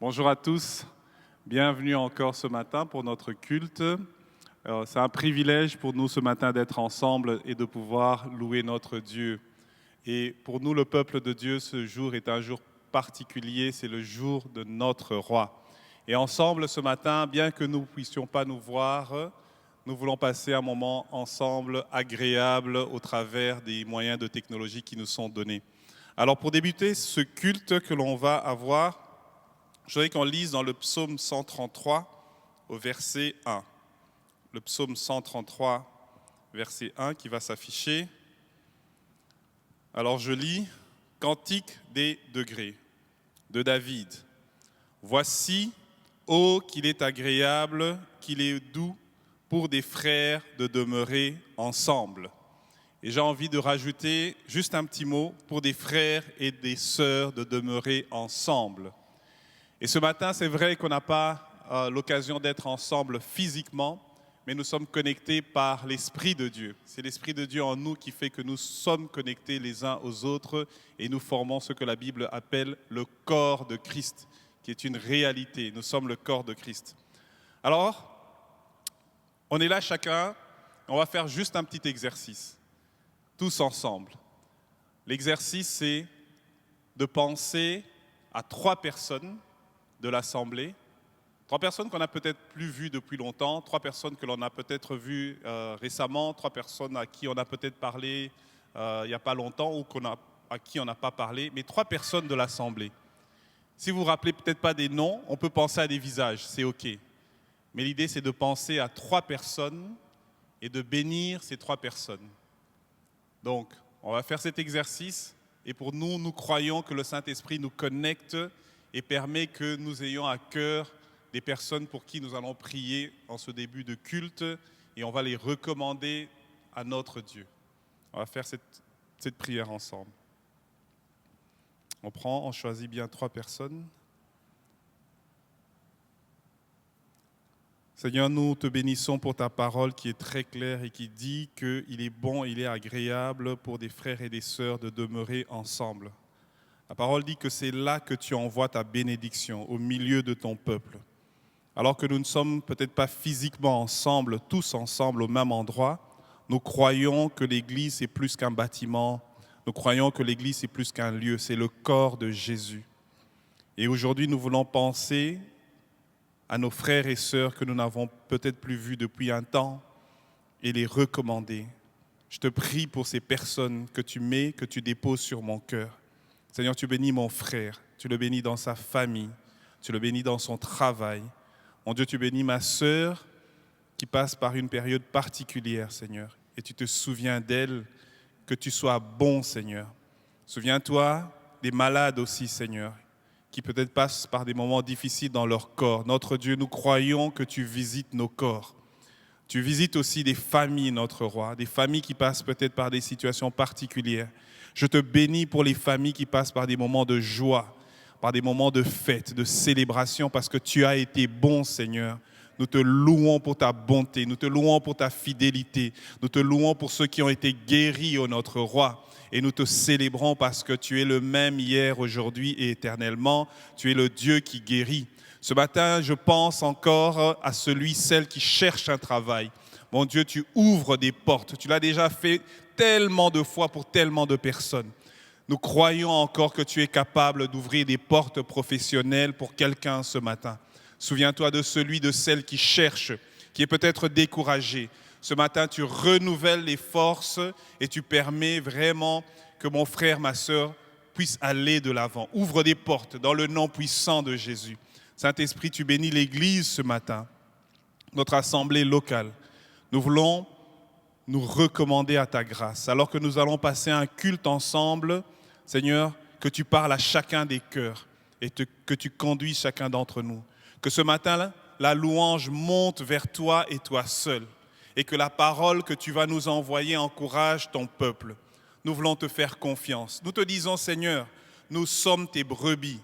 Bonjour à tous, bienvenue encore ce matin pour notre culte. C'est un privilège pour nous ce matin d'être ensemble et de pouvoir louer notre Dieu. Et pour nous, le peuple de Dieu, ce jour est un jour particulier, c'est le jour de notre roi. Et ensemble ce matin, bien que nous ne puissions pas nous voir, nous voulons passer un moment ensemble agréable au travers des moyens de technologie qui nous sont donnés. Alors pour débuter ce culte que l'on va avoir, je voudrais qu'on lise dans le psaume 133 au verset 1. Le psaume 133, verset 1 qui va s'afficher. Alors je lis « Cantique des degrés » de David. « Voici, ô qu'il est agréable, qu'il est doux pour des frères de demeurer ensemble. » Et j'ai envie de rajouter juste un petit mot pour des frères et des sœurs de demeurer ensemble. Et ce matin, c'est vrai qu'on n'a pas l'occasion d'être ensemble physiquement, mais nous sommes connectés par l'Esprit de Dieu. C'est l'Esprit de Dieu en nous qui fait que nous sommes connectés les uns aux autres et nous formons ce que la Bible appelle le corps de Christ, qui est une réalité. Nous sommes le corps de Christ. Alors, on est là chacun, on va faire juste un petit exercice, tous ensemble. L'exercice, c'est de penser à 3 personnes de l'Assemblée, 3 personnes qu'on a peut-être plus vues depuis longtemps, 3 personnes que l'on a peut-être vues récemment, 3 personnes à qui on a peut-être parlé il n'y a pas longtemps ou à qui on n'a pas parlé, mais 3 personnes de l'Assemblée. Si vous ne vous rappelez peut-être pas des noms, on peut penser à des visages, c'est OK. Mais l'idée, c'est de penser à 3 personnes et de bénir ces 3 personnes. Donc, on va faire cet exercice et pour nous, nous croyons que le Saint-Esprit nous connecte et permet que nous ayons à cœur des personnes pour qui nous allons prier en ce début de culte et on va les recommander à notre Dieu. On va faire cette prière ensemble. On choisit bien 3 personnes. Seigneur, nous te bénissons pour ta parole qui est très claire et qui dit qu'il est bon, il est agréable pour des frères et des sœurs de demeurer ensemble. La parole dit que c'est là que tu envoies ta bénédiction, au milieu de ton peuple. Alors que nous ne sommes peut-être pas physiquement ensemble, tous ensemble au même endroit, nous croyons que l'Église est plus qu'un bâtiment, nous croyons que l'Église est plus qu'un lieu, c'est le corps de Jésus. Et aujourd'hui, nous voulons penser à nos frères et sœurs que nous n'avons peut-être plus vus depuis un temps et les recommander. Je te prie pour ces personnes que tu déposes sur mon cœur. Seigneur, tu bénis mon frère, tu le bénis dans sa famille, tu le bénis dans son travail. Mon Dieu, tu bénis ma sœur qui passe par une période particulière, Seigneur, et tu te souviens d'elle, que tu sois bon, Seigneur. Souviens-toi des malades aussi, Seigneur, qui peut-être passent par des moments difficiles dans leur corps. Notre Dieu, nous croyons que tu visites nos corps. Tu visites aussi des familles, notre roi, des familles qui passent peut-être par des situations particulières. Je te bénis pour les familles qui passent par des moments de joie, par des moments de fête, de célébration, parce que tu as été bon, Seigneur. Nous te louons pour ta bonté, nous te louons pour ta fidélité, nous te louons pour ceux qui ont été guéris, ô notre roi. Et nous te célébrons parce que tu es le même hier, aujourd'hui et éternellement. Tu es le Dieu qui guérit. Ce matin, je pense encore à celle qui cherche un travail. Mon Dieu, tu ouvres des portes. Tu l'as déjà fait tellement de fois pour tellement de personnes. Nous croyons encore que tu es capable d'ouvrir des portes professionnelles pour quelqu'un ce matin. Souviens-toi de celle qui cherche, qui est peut-être découragée. Ce matin, tu renouvelles les forces et tu permets vraiment que mon frère, ma sœur, puisse aller de l'avant. Ouvre des portes dans le nom puissant de Jésus. Saint-Esprit, tu bénis l'Église ce matin, notre assemblée locale. Nous voulons nous recommander à ta grâce. Alors que nous allons passer un culte ensemble, Seigneur, que tu parles à chacun des cœurs et que tu conduis chacun d'entre nous. Que ce matin, la louange monte vers toi et toi seul. Et que la parole que tu vas nous envoyer encourage ton peuple. Nous voulons te faire confiance. Nous te disons, Seigneur, nous sommes tes brebis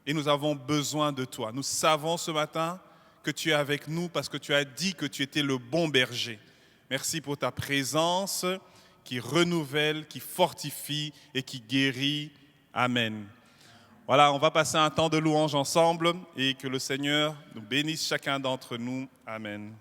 et nous avons besoin de toi. Nous savons ce matin que tu es avec nous parce que tu as dit que tu étais le bon berger. Merci pour ta présence qui renouvelle, qui fortifie et qui guérit. Amen. Voilà, on va passer un temps de louange ensemble et que le Seigneur nous bénisse chacun d'entre nous. Amen.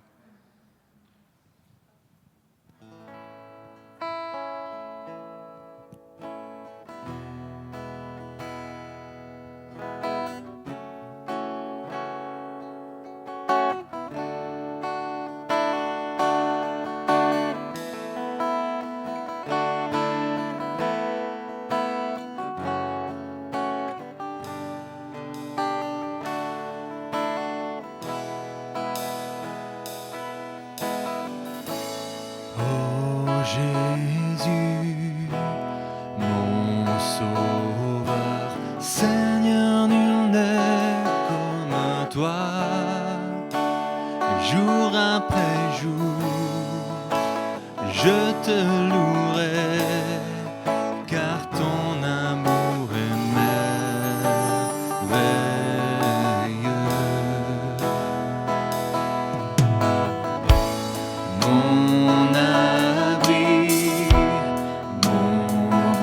Jésus, mon sauveur, Seigneur, nul n'est comme toi. Jour après jour, je te louerai, car ton amour est merveilleux. Mon abri, mon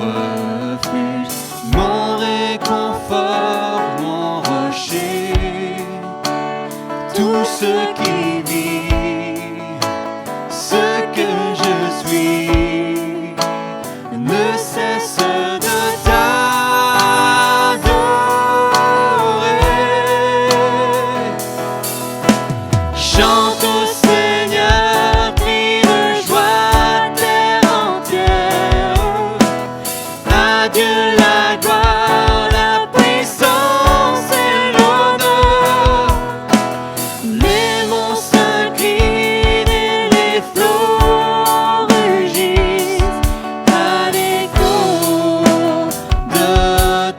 refuge, mon réconfort, mon rocher, tout ce qui vit, ce que je suis, ne cesse de t'adorer. Chante au Seigneur, crie de joie, terre entière. À Dieu la gloire, la puissance et l'honneur. Les monts s'inclinent et les flots rugissent à l'écho de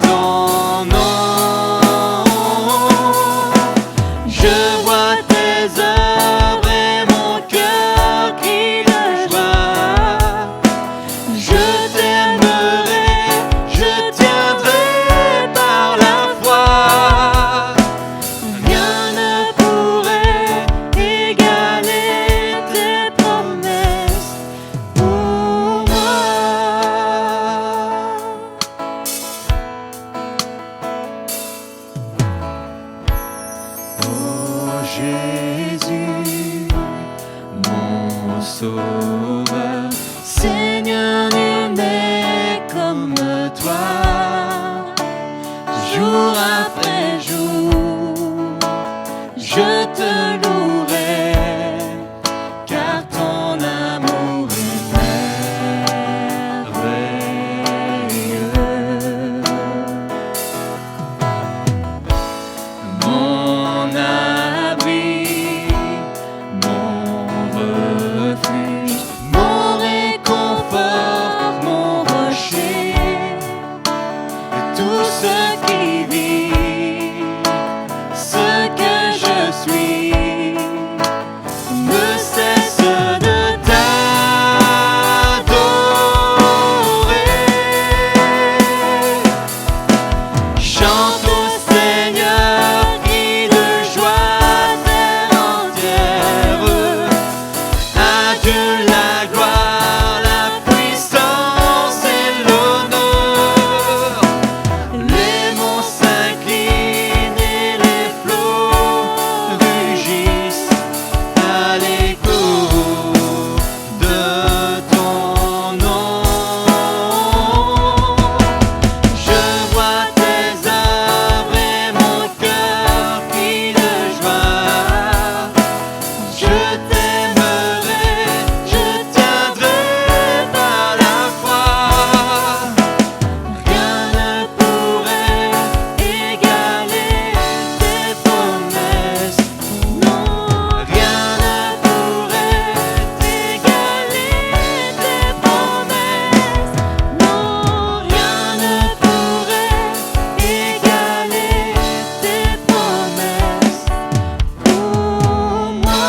ton nom. Je vois tes œuvres et mon cœur crie de joie. Je t'aimerai, je tiendrai par la foi. Rien ne pourrait égaler tes promesses pour moi. Oh Jésus, mon sauveur, Seigneur, nul n'est comme toi. Jour après jour, je te louerai, car ton amour est merveilleux. Mon abri, mon refuge, mon réconfort, mon rocher, et tout ce qui vit, ce que je suis, ne cesse de t'adorer. Chante au Seigneur, crie de joie, terre entière. À Dieu la gloire, la puissance et l'honneur. Les monts s'inclinent et les flots rugissent à l'écho de ton nom. Je vois tes œuvres et mon cœur crie de joie. Je t'aimerai, je tiendrai par la foi. Rien ne pourrait égaler tes promesses. Non, rien ne pourrait égaler tes promesses. Non, rien ne pourrait égaler tes promesses pour moi.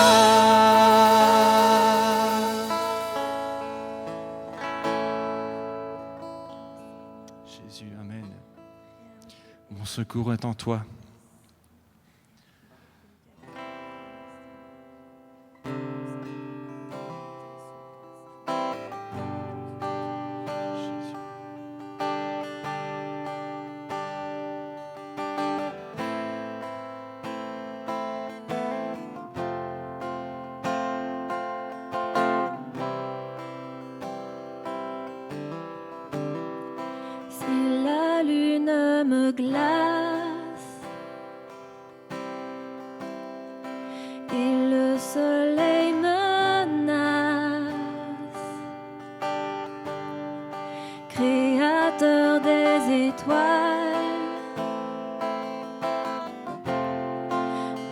Jésus, amen. Mon secours est en toi. Jésus. glace et le soleil menace. Créateur des étoiles,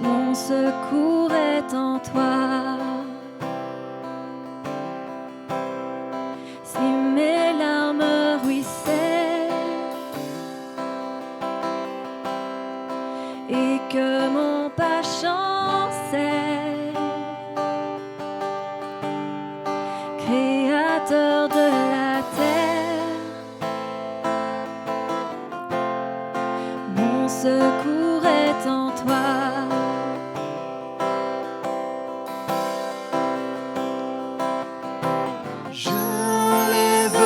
mon secours est en toi. Si mes larmes ruissellent et que mon pas chancelle, Créateur de la terre, mon secours est en toi. Je lève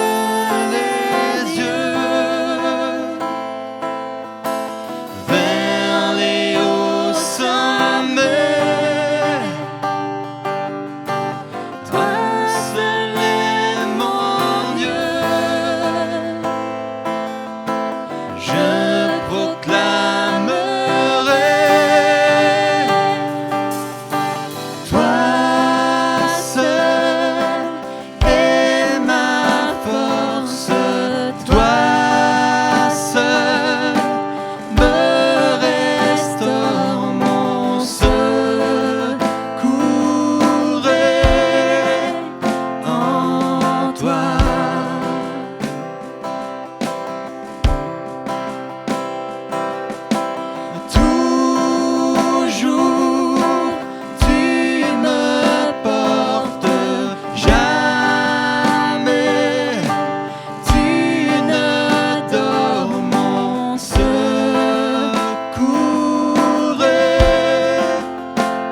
les yeux vers les hauts sommets. Toi seul est mon Dieu. Je proclamerai. Toi seul est ma force. Toi seul me restaure. Mon secours est en toi. Toujours tu me portes, jamais tu ne dors. Mon secours est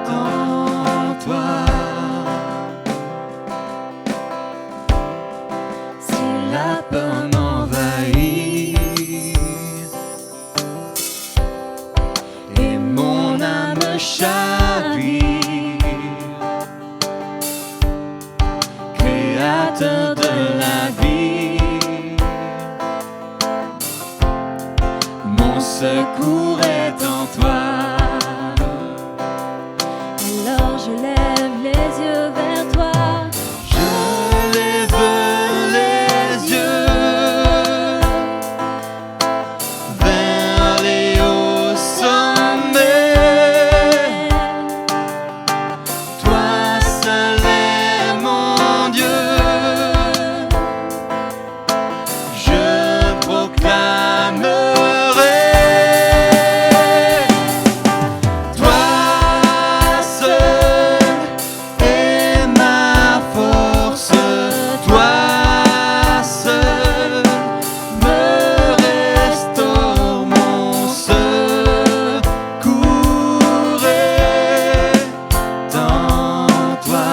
en toi. Si la peur m'envahit et mon âme chavire, Créateur de la vie, mon secours est en toi. Alors je lève les yeux vers toi. Je lève les yeux vers les hauts sommets. Toi seul est mon Dieu. Je proclamerai. Toi seul est ma force. Toi seul me restaure. Mon secours est en toi.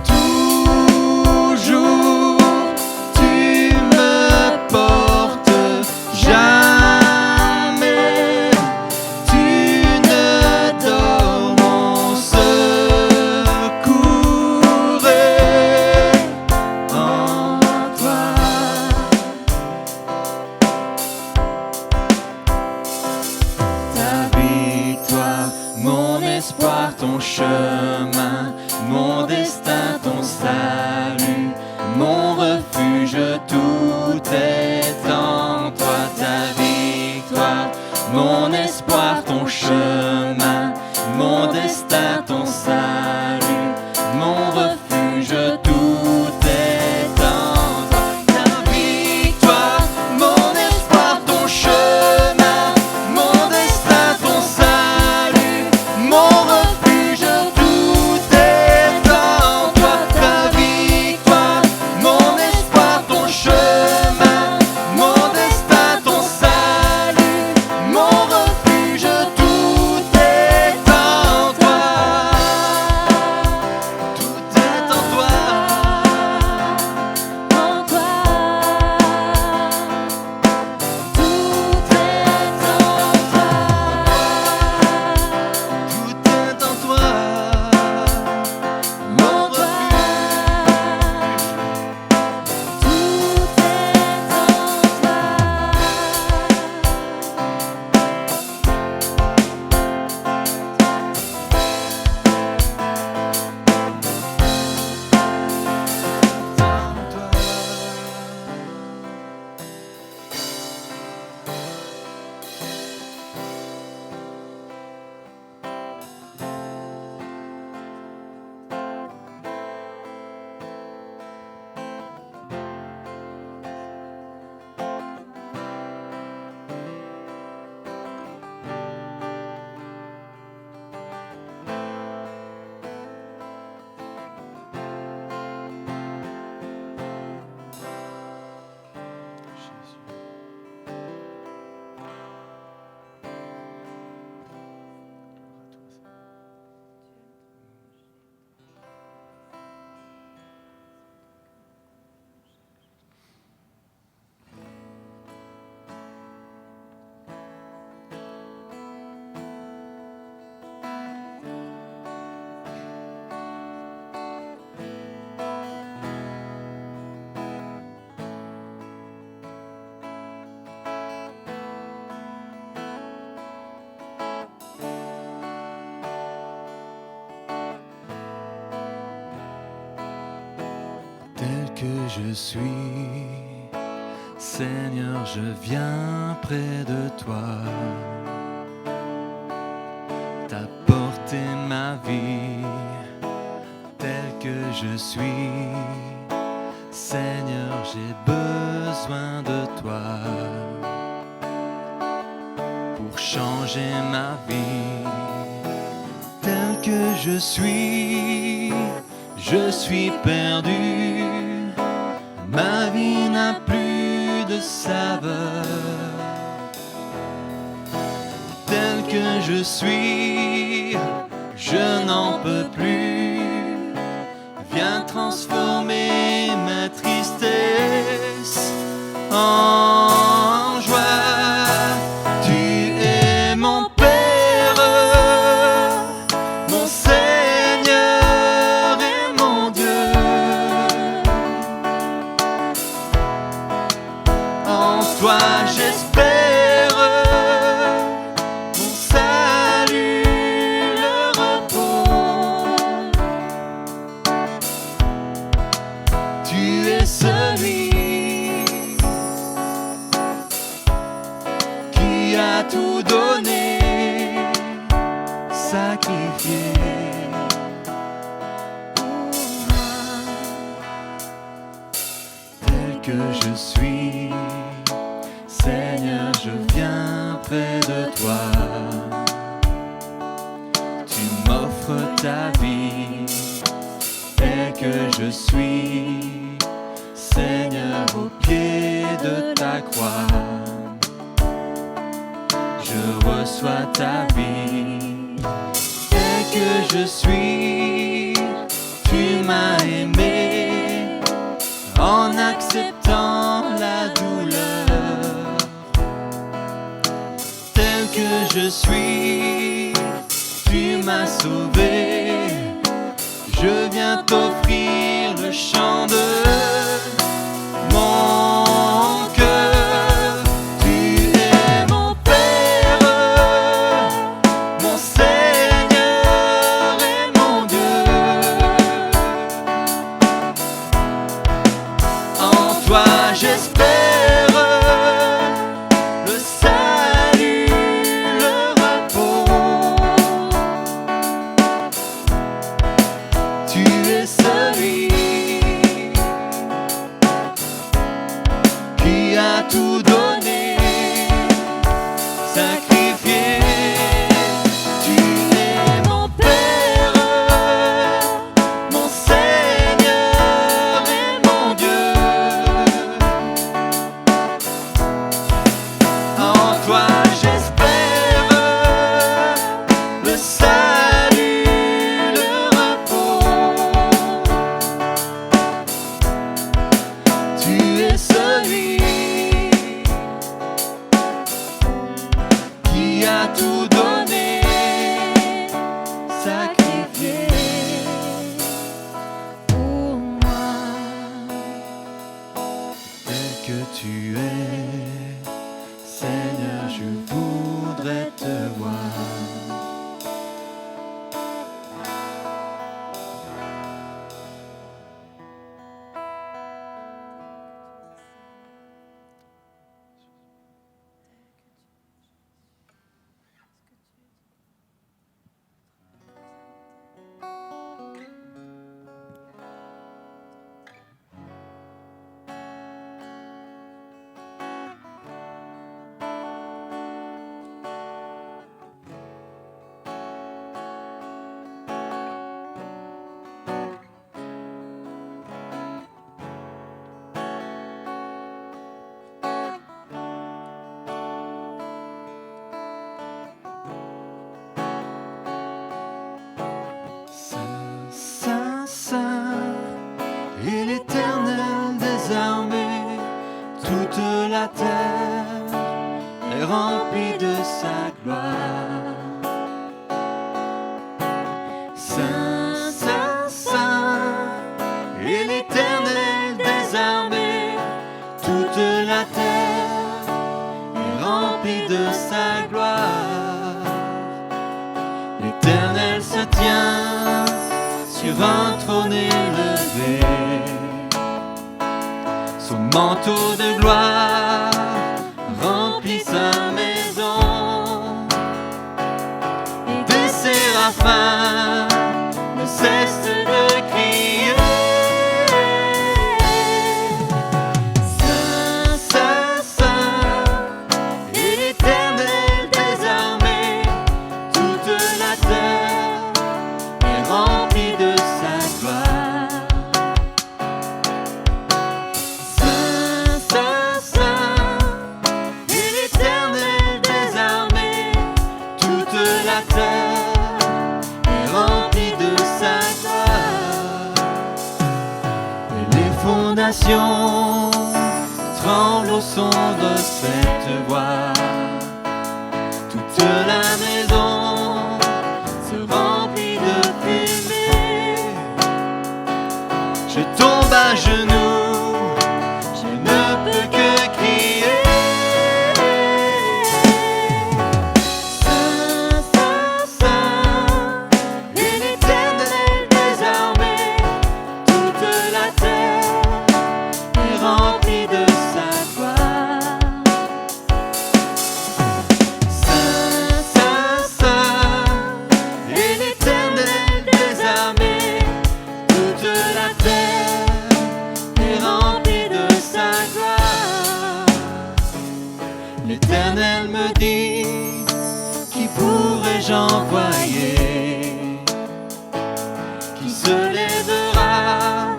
Toujours tu me portes, jamais tu ne dors. Mon secours est en toi. Ta victoire, mon espoir, ton chemin, mon destin, ton salut, mon refuge, tout est en toi. Ta victoire, mon espoir, ton chemin, mon destin, ton salut, mon refuge, tout est en toi. Ta victoire, mon espoir, ton chemin, mon destin, ton salut, mon refuge, tout est en toi. Ta victoire, mon espoir, ton chemin, mon destin, ton salut, mon refuge, tout est en toi. que je suis, Seigneur, je viens près de toi. T'apporter ma vie telle que je suis. Seigneur, j'ai besoin de toi pour changer ma vie telle que je suis. Je suis perdu, ma vie n'a plus de saveur. Tel que je suis, je n'en peux plus. Viens transformer ma tristesse en joie. Tu es mon Père, mon Seigneur et mon Dieu. En toi j'espère mon salut, le repos. Tu es celui qui a tout donné, sacrifié. Tel que je suis, Seigneur, je viens près de toi. Tu m'offres ta vie, tel que je suis, Seigneur, au pied de ta croix. Je reçois ta vie, tel que je suis. Tu m'as aimé en acceptant la douleur. Tel que je suis, tu m'as sauvé. Je viens t'offrir le chant de mon cœur. Tu es mon Père, mon Seigneur et mon Dieu. En toi j'espère le salut, le repos. Tu es celui qui a tout donné, sacrifié. Tu es mon Père, mon Seigneur et mon Dieu. En toi j'espère le salut, le repos. Tu es celui qui a tout donné, sacrifié pour moi. tel que tu es. Seigneur, je voudrais te voir. Saint, Saint, Saint, et l'Éternel des armées, toute la terre est remplie de sa gloire. Saint, Saint, Saint, et l'Éternel des armées, toute la terre est remplie de sa gloire. L'Éternel se tient sur un trône élevé. manteau de gloire remplit sa maison. Et des séraphins ne cessent de crier. Saint, Saint, Saint, et l'Éternel des armées, toute la terre est remplie de sa gloire. Saint, Saint, Saint, et l'Éternel des armées, toute la terre est remplie de sa gloire. Et les fondations tremblent au son de cette voix. Toute la maison se remplit de fumée. Je tombe à genoux, je ne peux que crier. Saint, Saint, Saint, et l'Éternel des armées, toute la terre est remplie de sa gloire. Saint, Saint, Saint, et l'Éternel des armées, toute la terre est remplie de sa gloire. L'Éternel me dit, qui pourrais-je envoyer? Qui se lèvera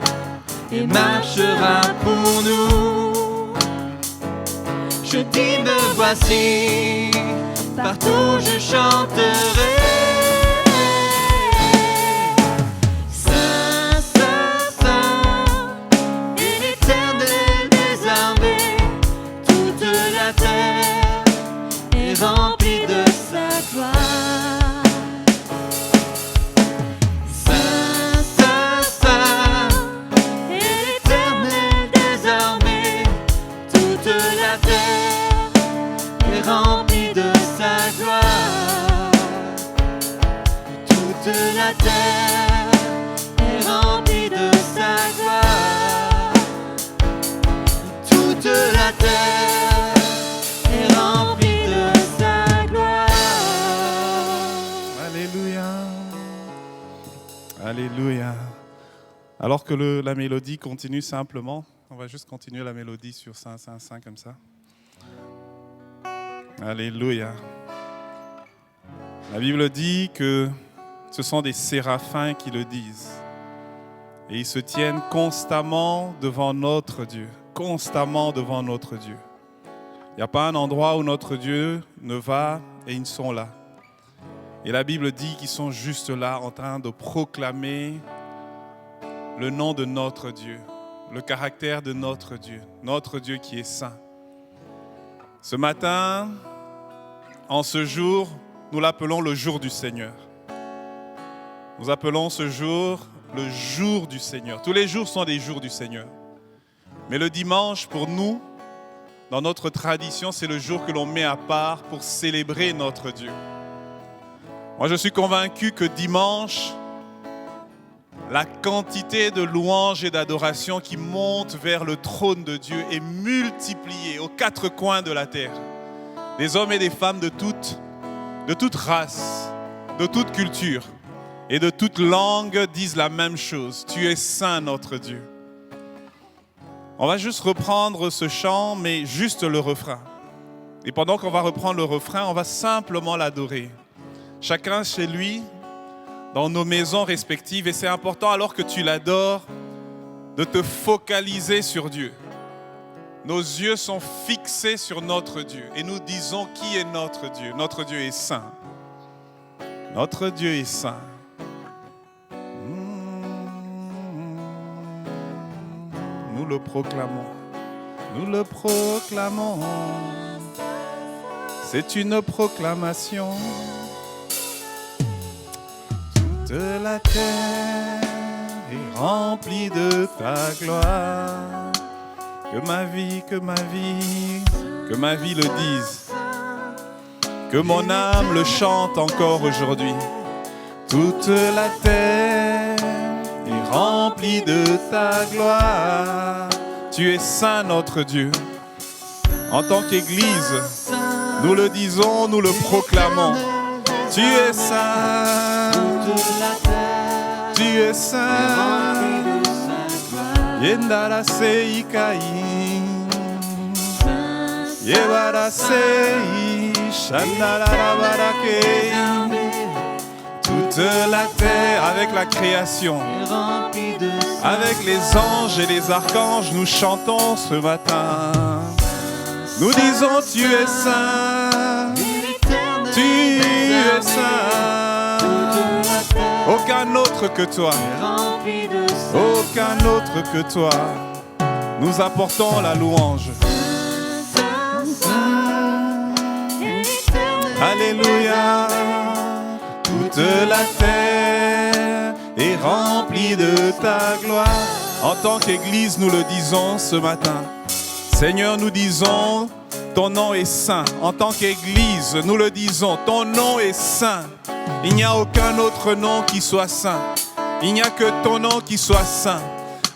et marchera pour nous? Je dis, me voici, partout je chanterai. Saint, Saint, Saint, et l'Éternel des armées, toute la terre est remplie de sa gloire. Saint, Saint, Saint, et l'Éternel des armées, toute la terre est remplie de sa gloire. Toute la terre est remplie de sa gloire. Toute la terre est remplie de sa gloire. Alléluia. Alléluia. Alors que la mélodie continue simplement, on va juste continuer la mélodie sur Saint, Saint, Saint comme ça. Alléluia. La Bible dit que ce sont des séraphins qui le disent. Et ils se tiennent constamment devant notre Dieu. Constamment devant notre Dieu. Il n'y a pas un endroit où notre Dieu ne va et ils sont là. Et la Bible dit qu'ils sont juste là en train de proclamer le nom de notre Dieu, le caractère de notre Dieu qui est saint. Ce matin, en ce jour, nous l'appelons le jour du Seigneur. Nous appelons ce jour le jour du Seigneur. Tous les jours sont des jours du Seigneur. Mais le dimanche, pour nous, dans notre tradition, c'est le jour que l'on met à part pour célébrer notre Dieu. Moi, je suis convaincu que dimanche, la quantité de louanges et d'adoration qui monte vers le trône de Dieu est multipliée aux quatre coins de la terre. Des hommes et des femmes de toute race, de toute culture et de toute langue disent la même chose. Tu es saint, notre Dieu. On va juste reprendre ce chant, mais juste le refrain. Et pendant qu'on va reprendre le refrain, on va simplement l'adorer. Chacun chez lui, dans nos maisons respectives. Et c'est important, alors que tu l'adores, de te focaliser sur Dieu. Nos yeux sont fixés sur notre Dieu. Et nous disons qui est notre Dieu. Notre Dieu est saint. Notre Dieu est saint. Nous le proclamons. Nous le proclamons. C'est une proclamation. Toute la terre est remplie de ta gloire. Que ma vie, que ma vie, que ma vie le dise. Que mon âme le chante encore aujourd'hui. Toute la terre est remplie de ta gloire. Tu es saint, notre Dieu. En tant qu'Église, nous le disons, nous le proclamons. Tu es saint. Tu es saint. Yendara seikai. Yebara sei. Shandara barake. Toute la terre avec la création, avec les anges et les archanges, nous chantons ce matin. Nous disons tu es saint, tu es saint. Aucun autre que toi, aucun autre que toi. Nous apportons la louange. Alléluia. Toute la terre est remplie de ta gloire. En tant qu'Église, nous le disons ce matin. Seigneur, nous disons, ton nom est saint. En tant qu'Église, nous le disons, ton nom est saint. Il n'y a aucun autre nom qui soit saint. Il n'y a que ton nom qui soit saint.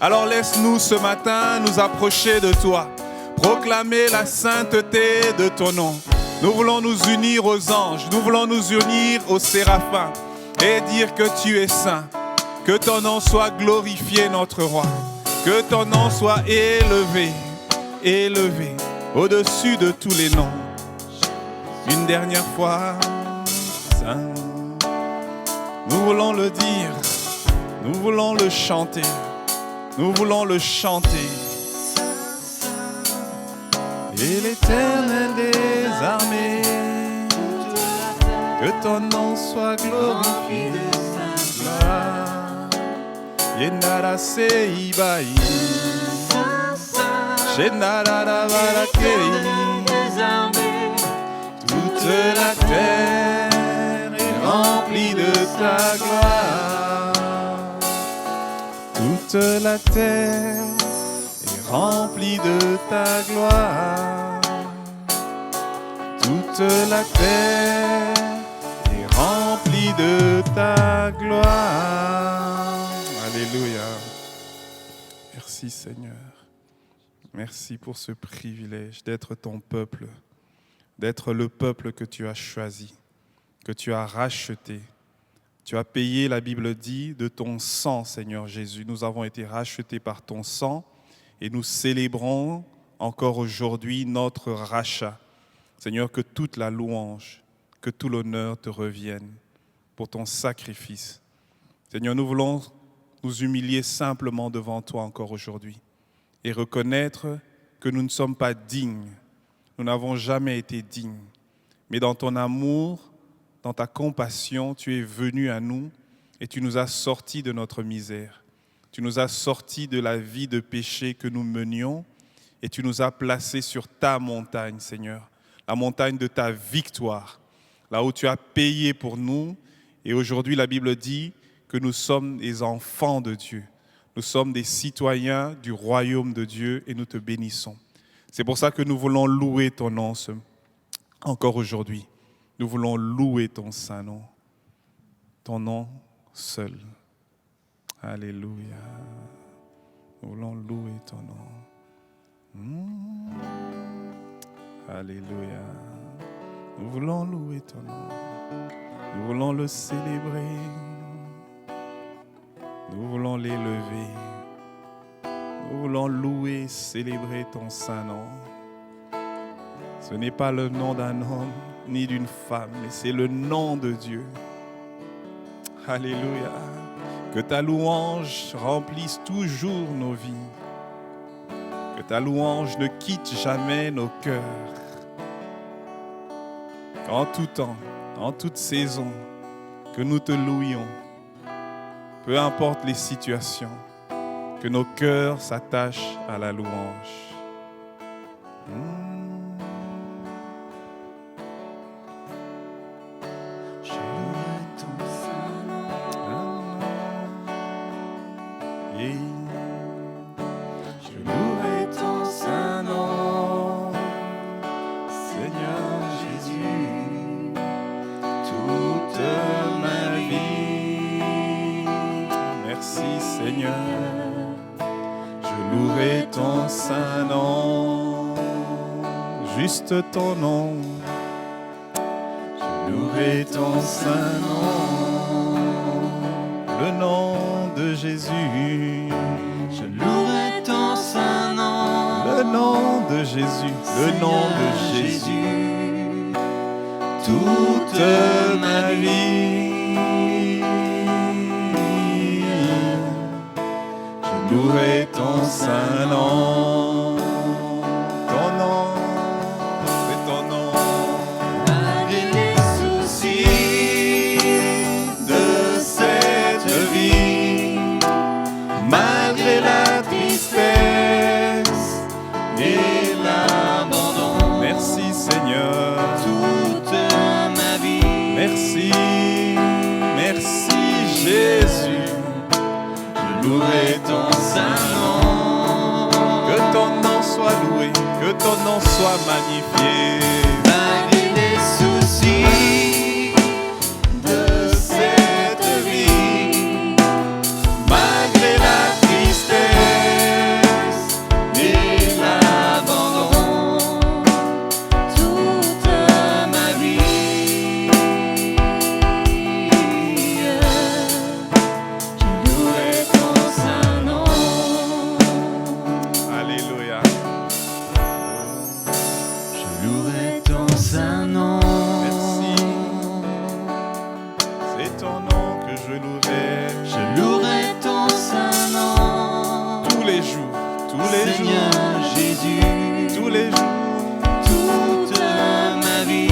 Alors laisse-nous ce matin nous approcher de toi, proclamer la sainteté de ton nom. Nous voulons nous unir aux anges, nous voulons nous unir aux séraphins et dire que tu es saint. Que ton nom soit glorifié, notre roi. Que ton nom soit élevé, élevé au-dessus de tous les noms. Une dernière fois, saint. Nous voulons le dire, nous voulons le chanter, nous voulons le chanter. Et l'Éternel des armées, que ton nom soit glorifié. Yenara seibai, Shenara barakei. Toute la terre est remplie de ta gloire. Toute la terre remplie de ta gloire. Toute la terre est remplie de ta gloire. Alléluia. Merci Seigneur. Merci pour ce privilège d'être ton peuple, d'être le peuple que tu as choisi, que tu as racheté. Tu as payé, la Bible dit, de ton sang, Seigneur Jésus. Nous avons été rachetés par ton sang. Et nous célébrons encore aujourd'hui notre rachat. Seigneur, que toute la louange, que tout l'honneur te revienne pour ton sacrifice. Seigneur, nous voulons nous humilier simplement devant toi encore aujourd'hui et reconnaître que nous ne sommes pas dignes. Nous n'avons jamais été dignes. Mais dans ton amour, dans ta compassion, tu es venu à nous et tu nous as sortis de notre misère. Tu nous as sortis de la vie de péché que nous menions et tu nous as placés sur ta montagne, Seigneur, la montagne de ta victoire, là où tu as payé pour nous. Et aujourd'hui, la Bible dit que nous sommes des enfants de Dieu. Nous sommes des citoyens du royaume de Dieu et nous te bénissons. C'est pour ça que nous voulons louer ton nom encore aujourd'hui. Nous voulons louer ton saint nom, ton nom seul. Alléluia. Nous voulons louer ton nom. Alléluia. Nous voulons louer ton nom. Nous voulons le célébrer. Nous voulons l'élever. Nous voulons louer, célébrer ton saint nom. Ce n'est pas le nom d'un homme ni d'une femme, mais c'est le nom de Dieu. Alléluia. Que ta louange remplisse toujours nos vies. Que ta louange ne quitte jamais nos cœurs. Qu'en tout temps, en toute saison, que nous te louions. Peu importe les situations, que nos cœurs s'attachent à la louange. louerai ton saint nom, juste ton nom. Je louerai ton saint nom, le nom de Jésus. Je louerai ton saint nom, Le nom de Jésus, le nom de Jésus, toute ma vie. Je louerai ton saint nom, c'est ton nom. malgré les soucis de cette vie, malgré la tristesse et l'abandon. Merci Seigneur, Toute ma vie, merci, merci Jésus. je louerai ton saint nom. Que ton nom soit loué, que ton nom soit magnifié. Malgré les soucis de cette vie, malgré la tristesse et l'abandon, toute ma vie, je louerai ton saint nom. Alléluia. Je louerai ton saint nom. Merci. C'est ton nom que je louerai Je louerai ton saint nom. tous les jours, tous les Seigneur jours, Jésus, tous les jours. toute ma vie,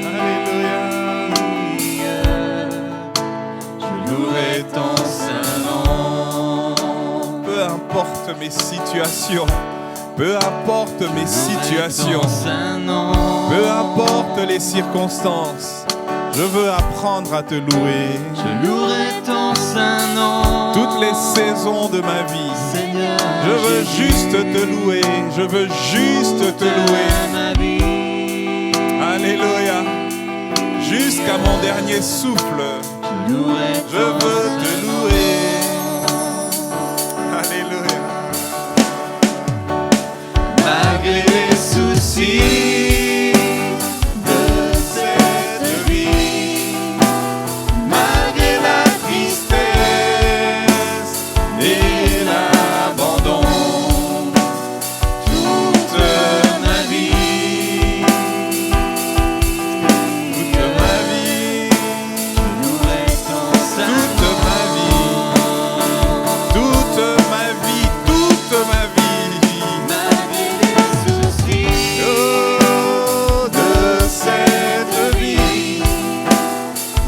Alléluia. je louerai ton saint nom. Peu importe mes situations, peu importe mes situations, Ton saint nom. peu importe les circonstances, je veux apprendre à te louer. Je louerai ton saint nom. Toutes les saisons de ma vie, Seigneur je veux Jésus, juste te louer, je veux juste te louer. ma vie, Alléluia. Jusqu'à mon dernier souffle, je louerai je veux te louer. Alléluia. malgré les soucis de cette vie, malgré la tristesse et l'abandon, toute ma vie, Toute ma vie, je louerai ton saint toute ma vie, toute ma vie, toute ma vie. malgré les soucis Oh, de cette vie,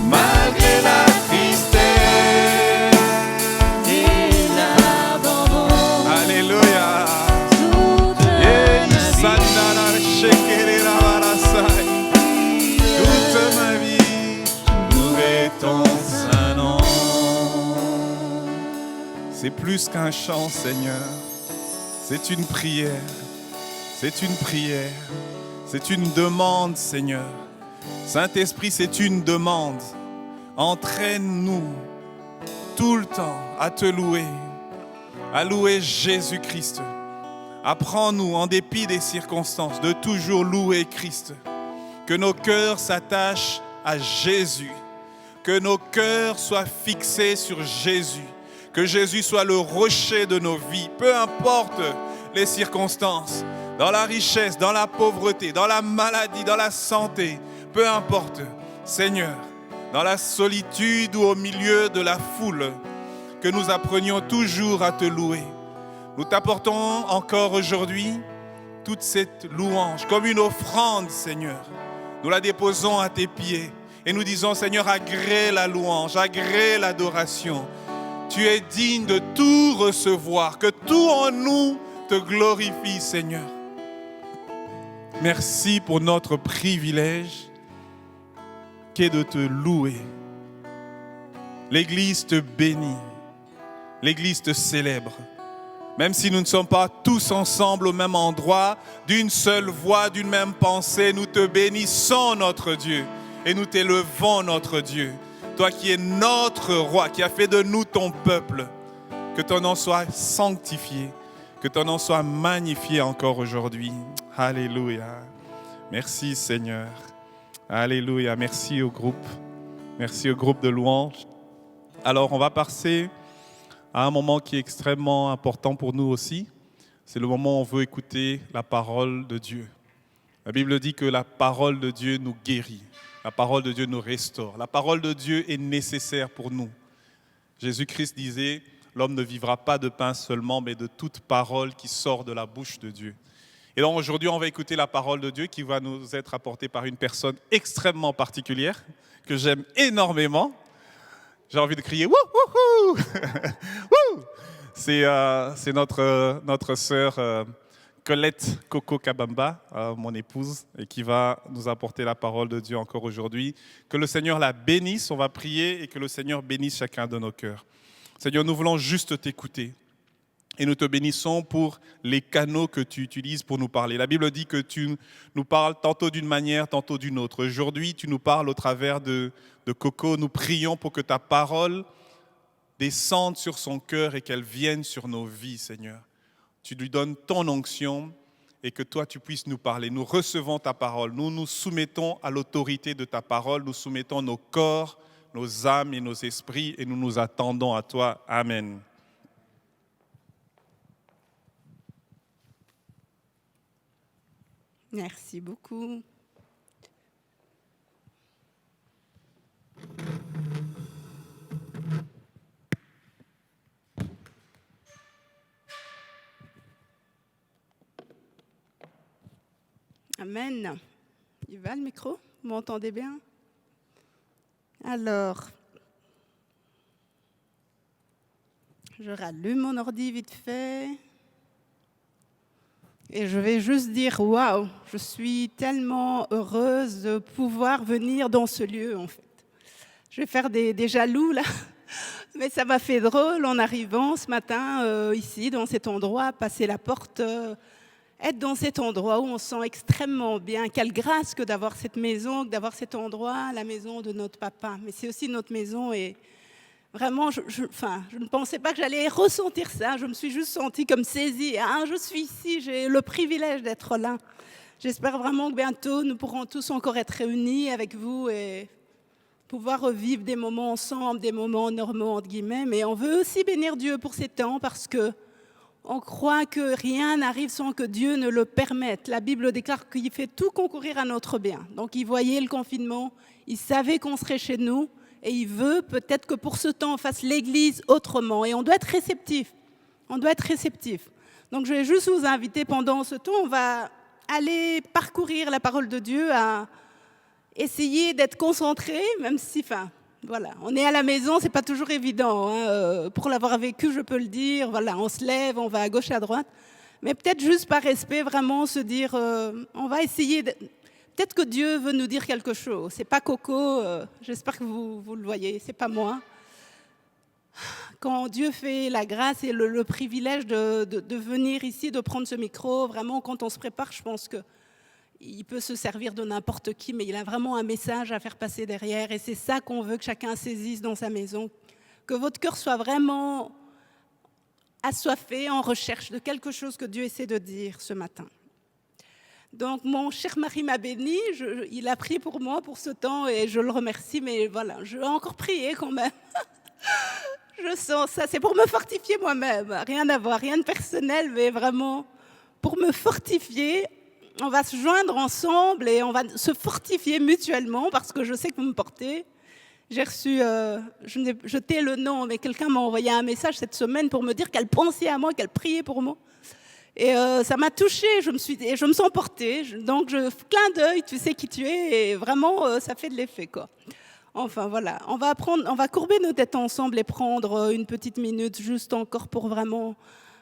malgré la tristesse et l'abandon, Alléluia. toute Yeah, ma vie, Isandara Shekerera Varasai. Toute ma vie, je louerai ton saint nom. C'est plus qu'un chant, Seigneur. C'est une prière. C'est une prière. C'est une demande, Seigneur. Saint-Esprit, c'est une demande. Entraîne-nous tout le temps à te louer, à louer Jésus-Christ. Apprends-nous, en dépit des circonstances, de toujours louer Christ. Que nos cœurs s'attachent à Jésus. Que nos cœurs soient fixés sur Jésus. Que Jésus soit le rocher de nos vies. Peu importe les circonstances, dans la richesse, dans la pauvreté, dans la maladie, dans la santé. Peu importe, Seigneur, dans la solitude ou au milieu de la foule, que nous apprenions toujours à te louer. Nous t'apportons encore aujourd'hui toute cette louange comme une offrande, Seigneur. Nous la déposons à tes pieds et nous disons, Seigneur, agrée la louange, agrée l'adoration. Tu es digne de tout recevoir, que tout en nous te glorifie, Seigneur. Merci pour notre privilège qu'est de te louer. L'Église te bénit, l'Église te célèbre. Même si nous ne sommes pas tous ensemble au même endroit, d'une seule voix, d'une même pensée, nous te bénissons, notre Dieu, et nous t'élevons, notre Dieu. Toi qui es notre roi, qui as fait de nous ton peuple, Que ton nom soit sanctifié, que ton nom soit magnifié encore aujourd'hui. Alléluia. Merci Seigneur. Alléluia. Merci au groupe. Merci au groupe de louanges. Alors, on va passer à un moment qui est extrêmement important pour nous aussi. C'est le moment où on veut écouter la parole de Dieu. La Bible dit que la parole de Dieu nous guérit. La parole de Dieu nous restaure. La parole de Dieu est nécessaire pour nous. Jésus-Christ disait, l'homme ne vivra pas de pain seulement, mais de toute parole qui sort de la bouche de Dieu. Et donc aujourd'hui, on va écouter la parole de Dieu qui va nous être apportée par une personne extrêmement particulière, que j'aime énormément. J'ai envie de crier « Wouh, wouh, wouh !» C'est notre sœur Colette Coco Kabamba, mon épouse, et qui va nous apporter la parole de Dieu encore aujourd'hui. Que le Seigneur la bénisse, on va prier, et que le Seigneur bénisse chacun de nos cœurs. Seigneur, nous voulons juste t'écouter. Et nous te bénissons pour les canaux que tu utilises pour nous parler. La Bible dit que tu nous parles tantôt d'une manière, tantôt d'une autre. Aujourd'hui, tu nous parles au travers de Coco. Nous prions pour que ta parole descende sur son cœur et qu'elle vienne sur nos vies, Seigneur. Tu lui donnes ton onction et que toi, tu puisses nous parler. Nous recevons ta parole. Nous nous soumettons à l'autorité de ta parole. Nous soumettons nos corps, nos âmes et nos esprits et nous nous attendons à toi. Amen. Merci beaucoup. Amen. Il va le micro? Vous m'entendez bien? Alors, je rallume mon ordi vite fait. Et je vais juste dire, waouh, je suis tellement heureuse de pouvoir venir dans ce lieu, en fait. Je vais faire des jaloux, là, mais ça m'a fait drôle en arrivant ce matin, ici, dans cet endroit, passer la porte, être dans cet endroit où on se sent extrêmement bien. Quelle grâce que d'avoir cette maison, que d'avoir cet endroit, la maison de notre papa. Mais c'est aussi notre maison et vraiment, je ne pensais pas que j'allais ressentir ça. Je me suis juste sentie comme saisie. Ah, je suis ici, j'ai le privilège d'être là. J'espère vraiment que bientôt, nous pourrons tous encore être réunis avec vous et pouvoir revivre des moments ensemble, des moments normaux, entre guillemets. Mais on veut aussi bénir Dieu pour ces temps parce qu'on croit que rien n'arrive sans que Dieu ne le permette. La Bible déclare qu'il fait tout concourir à notre bien. Donc, il voyait le confinement, il savait qu'on serait chez nous. Et il veut peut-être que pour ce temps, on fasse l'Église autrement. Et on doit être réceptif. On doit être réceptif. Donc, je vais juste vous inviter pendant ce temps, on va aller parcourir la parole de Dieu, à essayer d'être concentré, même si, voilà, on est à la maison, c'est pas toujours évident. Pour l'avoir vécu, je peux le dire. Voilà, on se lève, on va à gauche, à droite. Mais peut-être juste par respect, vraiment se dire, on va essayer peut-être que Dieu veut nous dire quelque chose. C'est pas Coco, j'espère que vous le voyez, c'est pas moi. Quand Dieu fait la grâce et le privilège de venir ici, de prendre ce micro, vraiment quand on se prépare, je pense qu'il peut se servir de n'importe qui, mais il a vraiment un message à faire passer derrière et c'est ça qu'on veut que chacun saisisse dans sa maison. Que votre cœur soit vraiment assoiffé, en recherche de quelque chose que Dieu essaie de dire ce matin. Donc, mon cher mari m'a béni, il a prié pour moi pour ce temps et je le remercie, mais voilà, je vais encore prier quand même. Je sens ça, c'est pour me fortifier moi-même, rien à voir, rien de personnel, mais vraiment pour me fortifier. On va se joindre ensemble et on va se fortifier mutuellement parce que je sais que vous me portez. J'ai reçu, je tais le nom, mais quelqu'un m'a envoyé un message cette semaine pour me dire qu'elle pensait à moi, qu'elle priait pour moi. Et ça m'a touchée, je me sens portée. Donc, clin d'œil, tu sais qui tu es, et vraiment, ça fait de l'effet, quoi. Enfin, voilà. On va courber nos têtes ensemble et prendre une petite minute juste encore pour vraiment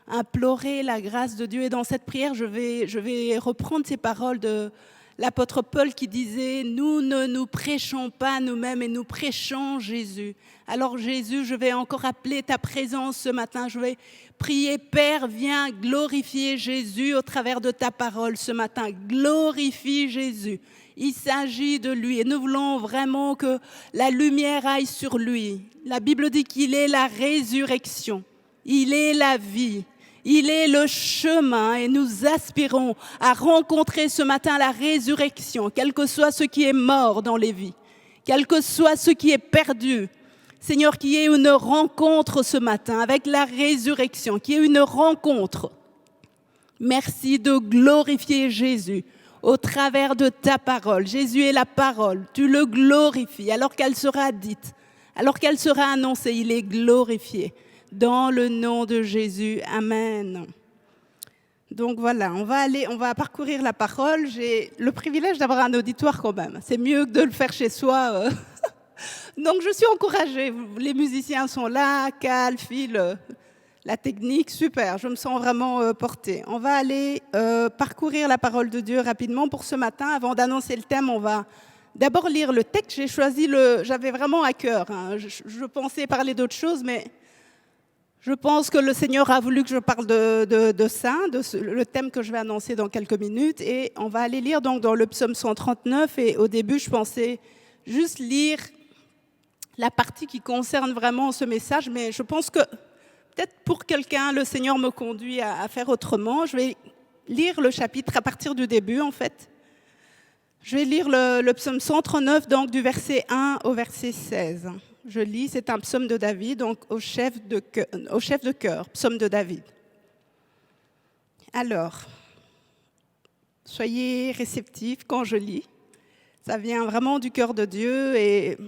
implorer la grâce de Dieu. Et dans cette prière, je vais reprendre ces paroles de l'apôtre Paul qui disait « Nous ne nous prêchons pas nous-mêmes et nous prêchons Jésus ». Alors Jésus, je vais encore appeler ta présence ce matin. Je vais prier, Père, viens glorifier Jésus au travers de ta parole ce matin. Glorifie Jésus. Il s'agit de lui et nous voulons vraiment que la lumière aille sur lui. La Bible dit qu'il est la résurrection. Il est la vie. Il est le chemin et nous aspirons à rencontrer ce matin la résurrection, quel que soit ce qui est mort dans les vies, quel que soit ce qui est perdu. Seigneur, qu'il y ait une rencontre ce matin avec la résurrection, qu'il y ait une rencontre. Merci de glorifier Jésus au travers de ta parole. Jésus est la parole, tu le glorifies alors qu'elle sera dite, alors qu'elle sera annoncée, il est glorifié. Dans le nom de Jésus, Amen. Donc voilà, on va parcourir la parole. J'ai le privilège d'avoir un auditoire quand même. C'est mieux que de le faire chez soi. Donc je suis encouragée. Les musiciens sont là, Cal, Phil, la technique, super. Je me sens vraiment portée. On va aller parcourir la parole de Dieu rapidement pour ce matin. Avant d'annoncer le thème, on va d'abord lire le texte. J'avais vraiment à cœur. Je pensais parler d'autre chose, mais je pense que le Seigneur a voulu que je parle de ça, le thème que je vais annoncer dans quelques minutes. Et on va aller lire donc dans le psaume 139. Et au début, je pensais juste lire la partie qui concerne vraiment ce message. Mais je pense que peut-être pour quelqu'un, le Seigneur me conduit à faire autrement. Je vais lire le chapitre à partir du début, en fait. Je vais lire le psaume 139, donc du verset 1 au verset 16. Je lis, c'est un psaume de David, donc au chef de chœur, psaume de David. Alors, soyez réceptifs quand je lis. Ça vient vraiment du cœur de Dieu et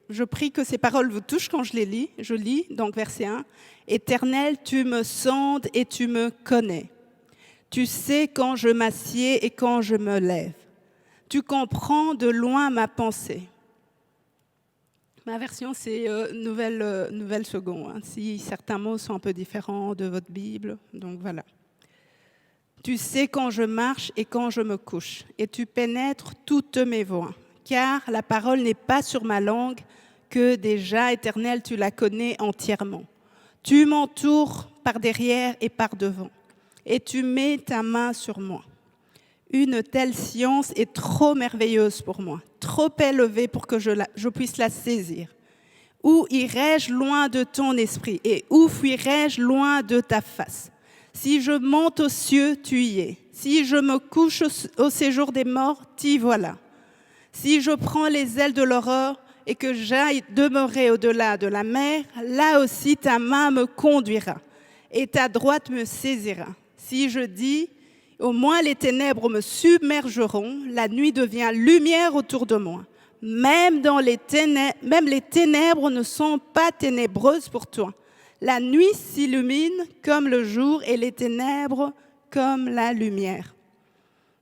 je prie que ces paroles vous touchent quand je les lis. Je lis, donc verset 1. « Éternel, tu me sondes et tu me connais. Tu sais quand je m'assieds et quand je me lève. Tu comprends de loin ma pensée. » Ma version, c'est nouvelle seconde, hein, si certains mots sont un peu différents de votre Bible. Donc voilà. Tu sais quand je marche et quand je me couche, et tu pénètres toutes mes voies. Car la parole n'est pas sur ma langue, que déjà, Éternel, tu la connais entièrement. Tu m'entoures par derrière et par devant, et tu mets ta main sur moi. Une telle science est trop merveilleuse pour moi, trop élevée pour que je puisse la saisir. Où irai-je loin de ton esprit et où fuirai-je loin de ta face? Si je monte aux cieux, tu y es. Si je me couche au séjour des morts, t'y voilà. Si je prends les ailes de l'aurore et que j'aille demeurer au-delà de la mer, là aussi ta main me conduira et ta droite me saisira. Si je dis... Au moins les ténèbres me submergeront, la nuit devient lumière autour de moi. Même les ténèbres ne sont pas ténébreuses pour toi. La nuit s'illumine comme le jour et les ténèbres comme la lumière.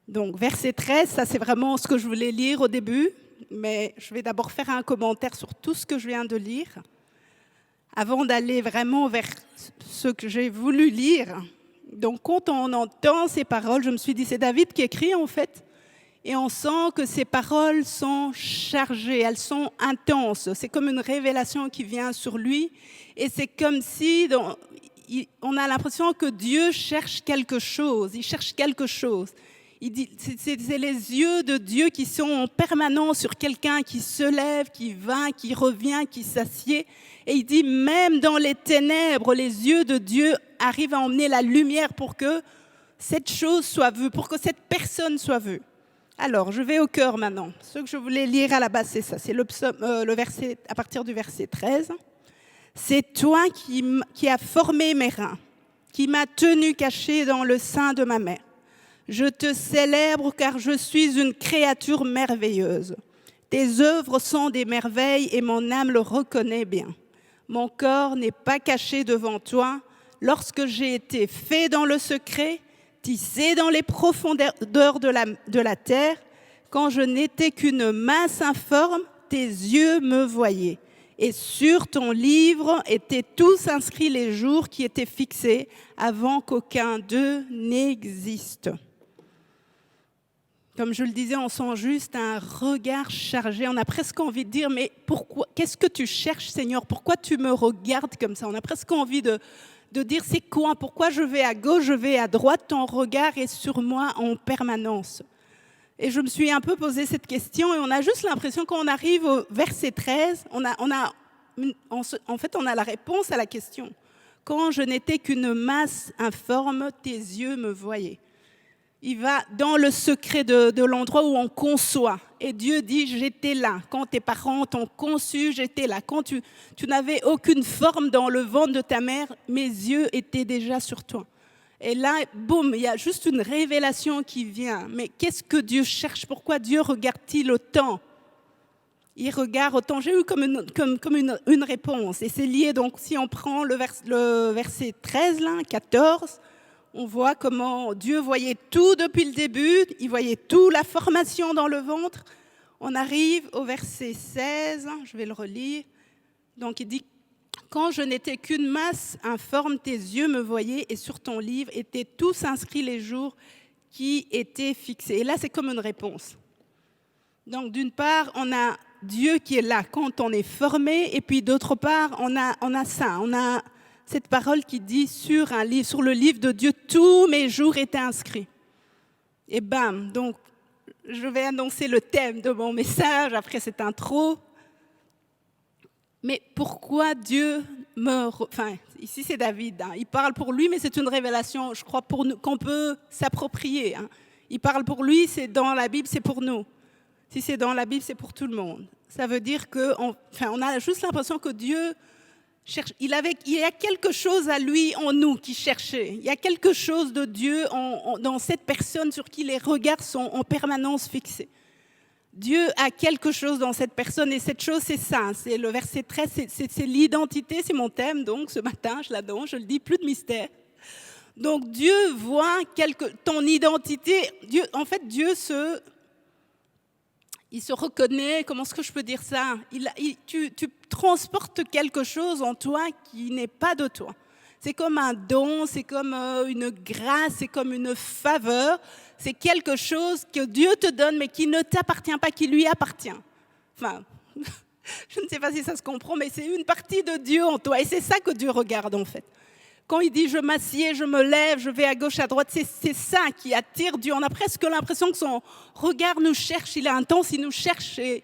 Donc verset 13, ça c'est vraiment ce que je voulais lire au début, mais je vais d'abord faire un commentaire sur tout ce que je viens de lire, avant d'aller vraiment vers ce que j'ai voulu lire. Donc, quand on entend ces paroles, je me suis dit, c'est David qui écrit en fait, et on sent que ces paroles sont chargées, elles sont intenses. C'est comme une révélation qui vient sur lui, et c'est comme si on a l'impression que Dieu cherche quelque chose, il cherche quelque chose. Il dit, c'est les yeux de Dieu qui sont en permanence sur quelqu'un qui se lève, qui va, qui revient, qui s'assied. Et il dit, même dans les ténèbres, les yeux de Dieu arrivent à emmener la lumière pour que cette chose soit vue, pour que cette personne soit vue. Alors, je vais au cœur maintenant. Ce que je voulais lire à la base, c'est ça. C'est le verset, à partir du verset 13. C'est toi qui as formé mes reins, qui m'as tenu caché dans le sein de ma mère. Je te célèbre car je suis une créature merveilleuse. Tes œuvres sont des merveilles et mon âme le reconnaît bien. Mon corps n'est pas caché devant toi. Lorsque j'ai été fait dans le secret, tissé dans les profondeurs de la terre, quand je n'étais qu'une masse informe, tes yeux me voyaient. Et sur ton livre étaient tous inscrits les jours qui étaient fixés avant qu'aucun d'eux n'existe. Comme je le disais, on sent juste un regard chargé. On a presque envie de dire, mais pourquoi? Qu'est-ce que tu cherches, Seigneur? Pourquoi tu me regardes comme ça? On a presque envie de dire, c'est quoi? Pourquoi je vais à gauche, je vais à droite? Ton regard est sur moi en permanence. Et je me suis un peu posé cette question et on a juste l'impression qu'on arrive au verset 13, en fait, on a la réponse à la question. Quand je n'étais qu'une masse informe, tes yeux me voyaient. Il va dans le secret de l'endroit où on conçoit. Et Dieu dit, j'étais là. Quand tes parents t'ont conçu, j'étais là. Quand tu n'avais aucune forme dans le ventre de ta mère, mes yeux étaient déjà sur toi. Et là, boum, il y a juste une révélation qui vient. Mais qu'est-ce que Dieu cherche? Pourquoi Dieu regarde-t-il autant? Il regarde autant. J'ai eu comme une réponse. Et c'est lié, donc, si on prend le verset 13, là, 14, on voit comment Dieu voyait tout depuis le début. Il voyait toute la formation dans le ventre. On arrive au verset 16, je vais le relire. Donc, il dit, quand je n'étais qu'une masse informe, tes yeux me voyaient et sur ton livre étaient tous inscrits les jours qui étaient fixés. Et là, c'est comme une réponse. Donc, d'une part, on a Dieu qui est là quand on est formé, et puis d'autre part, on a ça, on a cette parole qui dit sur le livre de Dieu, tous mes jours étaient inscrits. Et bam, donc je vais annoncer le thème de mon message après cette intro. Mais pourquoi Dieu ici c'est David, il parle pour lui, mais c'est une révélation, je crois, pour nous, qu'on peut s'approprier. Il parle pour lui, c'est dans la Bible, c'est pour nous. Si c'est dans la Bible, c'est pour tout le monde. Ça veut dire qu'on a juste l'impression que Dieu cherche. Il y a quelque chose à lui en nous qui cherchait. Il y a quelque chose de Dieu dans cette personne sur qui les regards sont en permanence fixés. Dieu a quelque chose dans cette personne et cette chose, c'est ça. C'est le verset 13, c'est l'identité, c'est mon thème. Donc ce matin, je l'annonce, je le dis, plus de mystère. Donc Dieu voit ton identité. Dieu il se reconnaît, comment est-ce que je peux dire ça? Tu transportes quelque chose en toi qui n'est pas de toi. C'est comme un don, c'est comme une grâce, c'est comme une faveur. C'est quelque chose que Dieu te donne, mais qui ne t'appartient pas, qui lui appartient. Enfin, je ne sais pas si ça se comprend, mais c'est une partie de Dieu en toi. Et c'est ça que Dieu regarde, en fait. Quand il dit « je m'assieds, je me lève, je vais à gauche, à droite », c'est ça qui attire Dieu. On a presque l'impression que son regard nous cherche, il est intense, il nous cherche. Et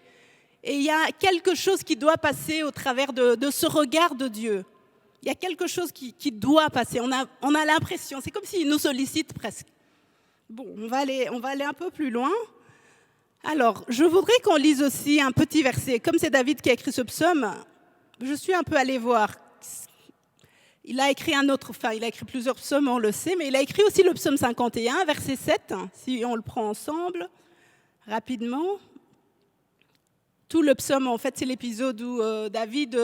il y a quelque chose qui doit passer au travers de ce regard de Dieu. Il y a quelque chose qui doit passer. On a l'impression, c'est comme s'il nous sollicite presque. Bon, on va aller un peu plus loin. Alors, je voudrais qu'on lise aussi un petit verset. Comme c'est David qui a écrit ce psaume, je suis un peu allée voir. Il a écrit plusieurs psaumes, on le sait, mais il a écrit aussi le psaume 51, verset 7, si on le prend ensemble, rapidement. Tout le psaume, en fait, c'est l'épisode où David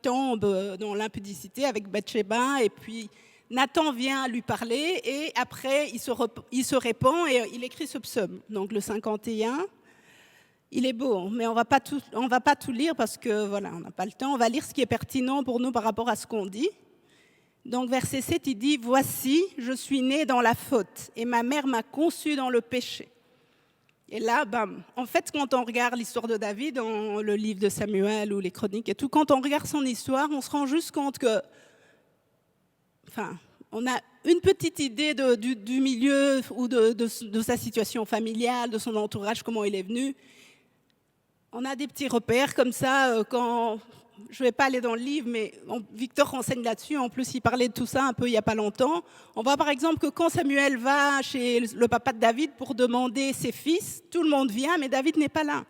tombe dans l'impudicité avec Bathsheba, et puis Nathan vient lui parler, et après, il se répand, et il écrit ce psaume. Donc le 51, il est beau, mais on va pas tout lire, parce que, voilà, on n'a pas le temps. On va lire ce qui est pertinent pour nous par rapport à ce qu'on dit. Donc, verset 7, il dit « Voici, je suis né dans la faute, et ma mère m'a conçu dans le péché. » Et là, bam, en fait, quand on regarde l'histoire de David, dans le livre de Samuel ou les chroniques et tout, quand on regarde son histoire, on se rend juste compte que, on a une petite idée du milieu ou de sa situation familiale, de son entourage, comment il est venu. On a des petits repères comme ça, quand... Je ne vais pas aller dans le livre, mais Victor renseigne là-dessus. En plus, il parlait de tout ça un peu il n'y a pas longtemps. On voit par exemple que quand Samuel va chez le papa de David pour demander ses fils, tout le monde vient, mais David n'est pas là.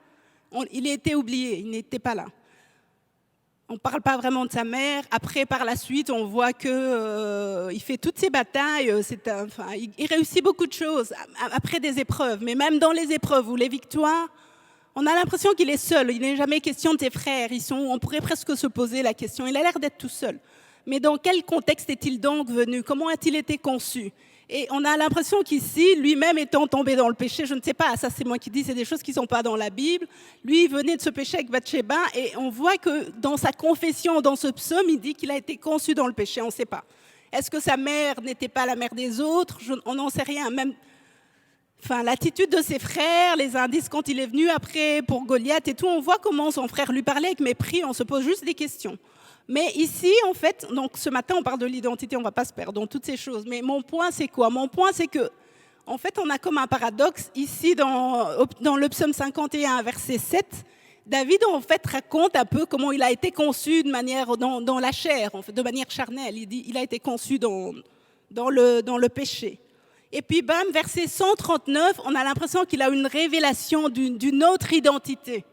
Il a été oublié, il n'était pas là. On ne parle pas vraiment de sa mère. Après, par la suite, on voit qu'il fait toutes ses batailles. Il réussit beaucoup de choses après des épreuves. Mais même dans les épreuves ou les victoires, on a l'impression qu'il est seul. Il n'est jamais question de ses frères. On pourrait presque se poser la question. Il a l'air d'être tout seul. Mais dans quel contexte est-il donc venu? Comment a-t-il été conçu? Et on a l'impression qu'ici, lui-même étant tombé dans le péché, je ne sais pas, ça c'est moi qui dis, c'est des choses qui ne sont pas dans la Bible. Lui, il venait de ce péché avec Bathsheba et on voit que dans sa confession, dans ce psaume, il dit qu'il a été conçu dans le péché. On ne sait pas. Est-ce que sa mère n'était pas la mère des autres? On n'en sait rien. Même... l'attitude de ses frères, les indices quand il est venu après pour Goliath et tout, on voit comment son frère lui parlait avec mépris, on se pose juste des questions. Mais ici, en fait, donc ce matin, on parle de l'identité, on ne va pas se perdre dans toutes ces choses. Mais mon point, c'est quoi? Mon point, c'est que, en fait, on a comme un paradoxe ici dans le psaume 51, verset 7. David, en fait, raconte un peu comment il a été conçu de manière, dans la chair, en fait, de manière charnelle. Il dit il a été conçu dans le péché. Et puis, bam, verset 139, on a l'impression qu'il a une révélation d'une autre identité.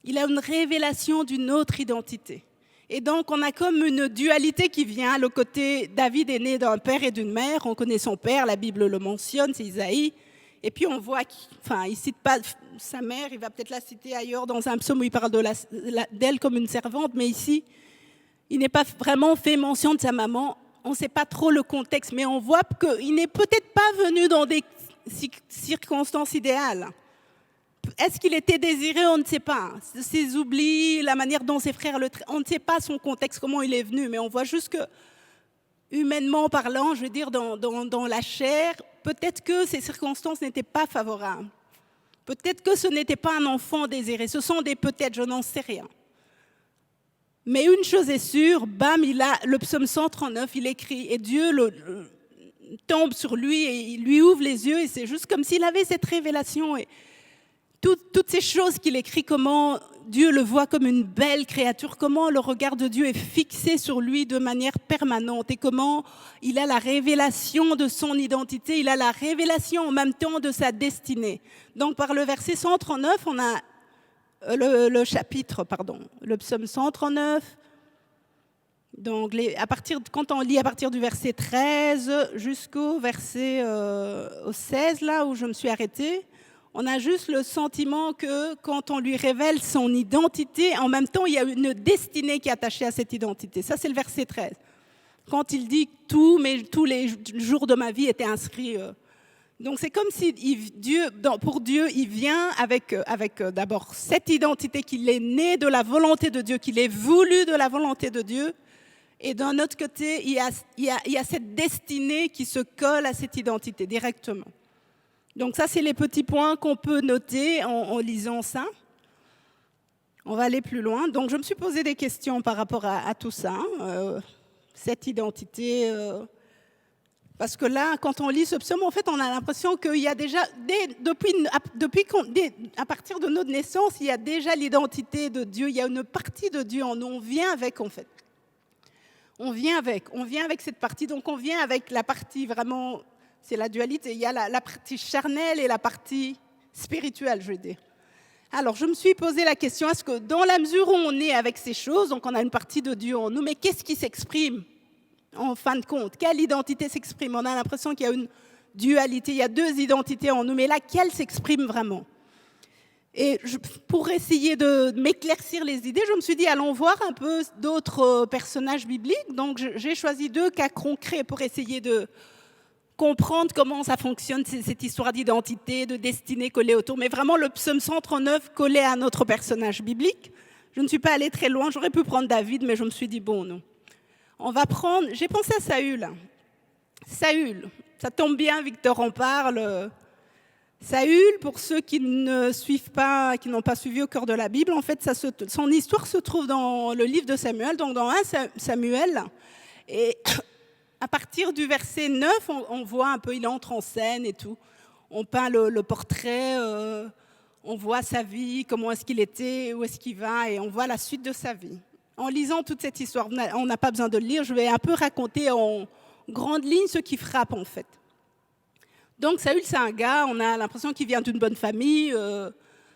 Il a une révélation d'une autre identité. Et donc, on a comme une dualité qui vient. Le côté, David est né d'un père et d'une mère. On connaît son père, la Bible le mentionne, c'est Isaïe. Et puis, on voit il ne cite pas sa mère, il va peut-être la citer ailleurs dans un psaume où il parle d'elle comme une servante. Mais ici, il n'est pas vraiment fait mention de sa maman. On ne sait pas trop le contexte, mais on voit qu'il n'est peut-être pas venu dans des circonstances idéales. Est-ce qu'il était désiré? On ne sait pas. Ses oublis, la manière dont ses frères le traitent, on ne sait pas son contexte, comment il est venu, mais on voit juste que, humainement parlant, je veux dire, dans la chair, peut-être que ces circonstances n'étaient pas favorables. Peut-être que ce n'était pas un enfant désiré. Ce sont des peut-être, je n'en sais rien. Mais une chose est sûre, bam, il a le psaume 139, il écrit, et Dieu tombe sur lui et il lui ouvre les yeux, et c'est juste comme s'il avait cette révélation. Et toutes ces choses qu'il écrit, comment Dieu le voit comme une belle créature, comment le regard de Dieu est fixé sur lui de manière permanente, et comment il a la révélation de son identité, il a la révélation en même temps de sa destinée. Donc par le verset 139, on a le psaume 139. Donc, quand on lit à partir du verset 13 jusqu'au verset au 16, là où je me suis arrêtée, on a juste le sentiment que quand on lui révèle son identité, en même temps, il y a une destinée qui est attachée à cette identité. Ça, c'est le verset 13. Quand il dit « tous les jours de ma vie étaient inscrits ». Donc, c'est comme si pour Dieu, il vient avec d'abord cette identité qu'il est né de la volonté de Dieu, qu'il est voulu de la volonté de Dieu. Et d'un autre côté, il y a cette destinée qui se colle à cette identité directement. Donc ça, c'est les petits points qu'on peut noter en lisant ça. On va aller plus loin. Donc, je me suis posé des questions par rapport à tout ça, cette identité. Parce que là, quand on lit ce psaume, en fait, on a l'impression qu'il y a déjà, à partir de notre naissance, il y a déjà l'identité de Dieu. Il y a une partie de Dieu en nous. On vient avec, en fait. On vient avec cette partie. Donc, on vient avec la partie vraiment, c'est la dualité. Il y a la partie charnelle et la partie spirituelle, je veux dire. Alors, je me suis posé la question, est-ce que dans la mesure où on est avec ces choses, donc on a une partie de Dieu en nous, mais qu'est-ce qui s'exprime en fin de compte? Quelle identité s'exprime? On a l'impression qu'il y a une dualité, il y a deux identités en nous, mais laquelle s'exprime vraiment? Et pour essayer de m'éclaircir les idées, je me suis dit, allons voir un peu d'autres personnages bibliques. Donc, j'ai choisi 2 cas concrets pour essayer de comprendre comment ça fonctionne, cette histoire d'identité, de destinée collée autour. Mais vraiment, le psaume 139 collé à notre personnage biblique. Je ne suis pas allée très loin, j'aurais pu prendre David, mais je me suis dit, bon, non. J'ai pensé à Saül. Saül, ça tombe bien, Victor en parle. Saül, pour ceux qui ne suivent pas, qui n'ont pas suivi au cœur de la Bible, en fait, son histoire se trouve dans le livre de Samuel, donc dans 1 Samuel. Et à partir du verset 9, on voit un peu, il entre en scène et tout. On peint le portrait, on voit sa vie, comment est-ce qu'il était, où est-ce qu'il va, et on voit la suite de sa vie. En lisant toute cette histoire, on n'a pas besoin de le lire, je vais un peu raconter en grandes lignes ce qui frappe en fait. Donc Saül, c'est un gars, on a l'impression qu'il vient d'une bonne famille,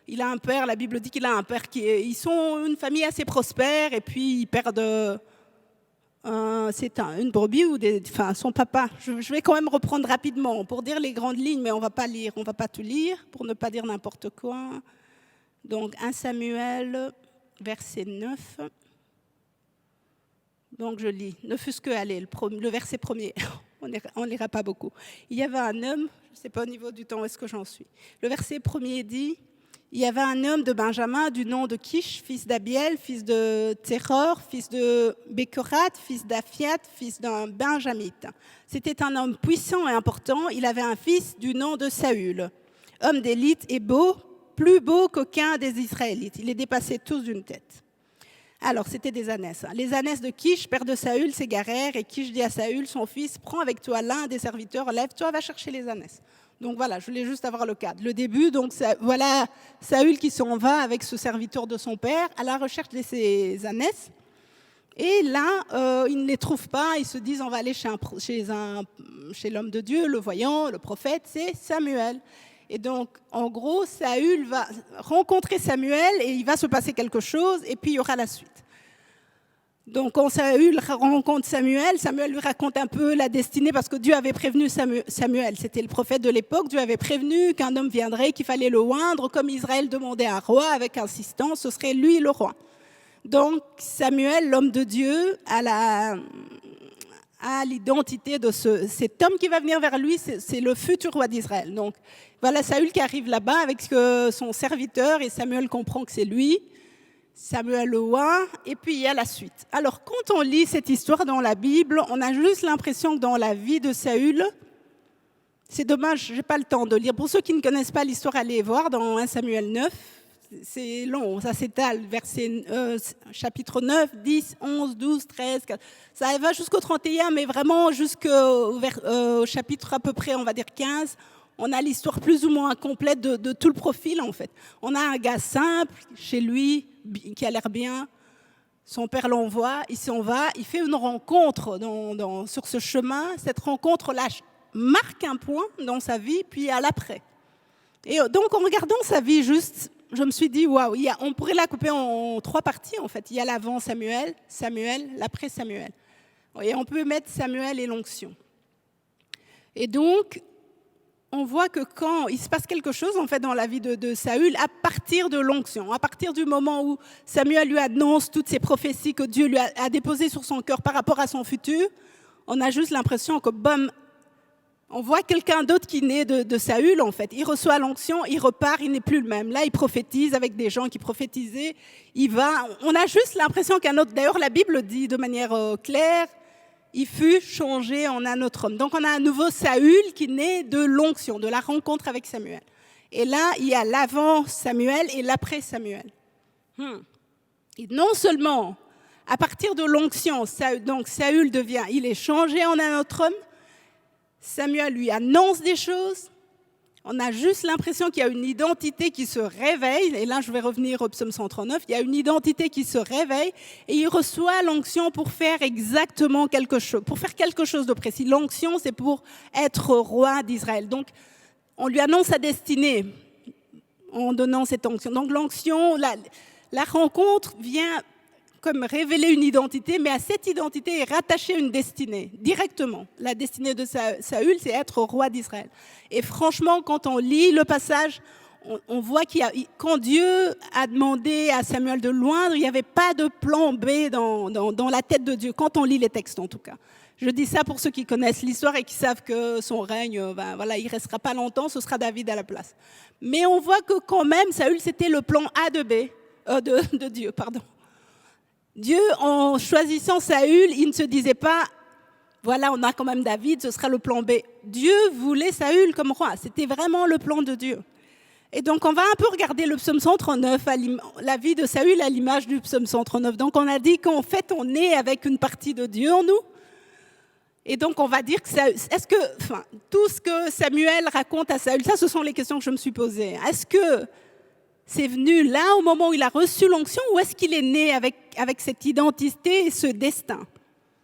il a un père, la Bible dit qu'il a un père ils sont une famille assez prospère, et puis ils perdent une brebis ou son papa. Je vais quand même reprendre rapidement pour dire les grandes lignes, mais on va pas tout lire pour ne pas dire n'importe quoi. Donc 1 Samuel, verset 9. Donc je lis, ne fût-ce que le verset premier, on ne lira pas beaucoup. Il y avait un homme, je ne sais pas au niveau du temps où est-ce que j'en suis. Le verset premier dit, il y avait un homme de Benjamin du nom de Kish, fils d'Abiel, fils de Tseror, fils de Bécorat, fils d'Aphiat, fils d'un Benjamite. C'était un homme puissant et important, il avait un fils du nom de Saül, homme d'élite et beau, plus beau qu'aucun des Israélites. Il les dépassait tous d'une tête. Alors, c'était des ânesses. Les ânesses de Kish, père de Saül, s'égarèrent, et Kish dit à Saül, son fils, prends avec toi l'un des serviteurs, lève-toi, va chercher les ânesses. Donc voilà, je voulais juste avoir le cadre. Le début, donc voilà Saül qui s'en va avec ce serviteur de son père à la recherche de ses ânesses. Et là, ils ne les trouvent pas. Ils se disent, on va aller chez l'homme de Dieu, le voyant, le prophète, c'est Samuel. Et donc, en gros, Saül va rencontrer Samuel et il va se passer quelque chose et puis il y aura la suite. Donc, quand Saül rencontre Samuel, Samuel lui raconte un peu la destinée parce que Dieu avait prévenu Samuel. C'était le prophète de l'époque. Dieu avait prévenu qu'un homme viendrait, qu'il fallait le oindre. Comme Israël demandait un roi avec insistance, ce serait lui le roi. Donc, Samuel, l'homme de Dieu, a l'identité de cet homme qui va venir vers lui, c'est le futur roi d'Israël. Donc, voilà Saül qui arrive là-bas avec son serviteur et Samuel comprend que c'est lui. Samuel le oint, et puis il y a la suite. Alors, quand on lit cette histoire dans la Bible, on a juste l'impression que dans la vie de Saül, c'est dommage, je n'ai pas le temps de lire. Pour ceux qui ne connaissent pas l'histoire, allez voir dans 1 Samuel 9. C'est long, ça s'étale, chapitre 9, 10, 11, 12, 13, 14. Ça va jusqu'au 31, mais vraiment jusqu'au chapitre à peu près, on va dire 15. On a l'histoire plus ou moins complète de tout le profil, en fait. On a un gars simple, chez lui, qui a l'air bien. Son père l'envoie, il s'en va. Il fait une rencontre sur ce chemin. Cette rencontre-là marque un point dans sa vie, puis à l'après. Et donc, en regardant sa vie juste, je me suis dit, waouh, on pourrait la couper en 3 parties, en fait. Il y a l'avant Samuel, l'après Samuel. Et on peut mettre Samuel et l'onction. Et donc, on voit que quand il se passe quelque chose en fait dans la vie de Saül, à partir de l'onction, à partir du moment où Samuel lui annonce toutes ces prophéties que Dieu lui a déposées sur son cœur par rapport à son futur, on a juste l'impression que on voit quelqu'un d'autre qui naît de Saül en fait. Il reçoit l'onction, il repart, il n'est plus le même. Là, il prophétise avec des gens qui prophétisaient. On a juste l'impression qu'un autre. D'ailleurs, la Bible dit de manière claire. Il fut changé en un autre homme. Donc, on a un nouveau Saül qui naît de l'onction, de la rencontre avec Samuel. Et là, il y a l'avant Samuel et l'après Samuel. Et non seulement, à partir de l'onction, donc Saül il est changé en un autre homme. Samuel lui annonce des choses. On a juste l'impression qu'il y a une identité qui se réveille. Et là, je vais revenir au psaume 139. Il y a une identité qui se réveille et il reçoit l'onction pour faire exactement quelque chose, pour faire quelque chose de précis. L'onction, c'est pour être roi d'Israël. Donc, on lui annonce sa destinée en donnant cette onction. Donc, l'onction, la rencontre vient comme révéler une identité, mais à cette identité est rattachée une destinée, directement. La destinée de Saül, c'est être roi d'Israël. Et franchement, quand on lit le passage, on voit quand Dieu a demandé à Samuel de l'oindre, il n'y avait pas de plan B dans la tête de Dieu, quand on lit les textes en tout cas. Je dis ça pour ceux qui connaissent l'histoire et qui savent que son règne, il ne restera pas longtemps, ce sera David à la place. Mais on voit que quand même, Saül, c'était le plan A de Dieu, pardon. Dieu, en choisissant Saül, il ne se disait pas, voilà, on a quand même David, ce sera le plan B. Dieu voulait Saül comme roi, c'était vraiment le plan de Dieu. Et donc, on va un peu regarder le psaume 139, la vie de Saül à l'image du psaume 139. Donc, on a dit qu'en fait, on est avec une partie de Dieu en nous. Et donc, on va dire que tout ce que Samuel raconte à Saül, ça, ce sont les questions que je me suis posées. Est-ce que c'est venu là au moment où il a reçu l'onction ou est-ce qu'il est né avec cette identité et ce destin?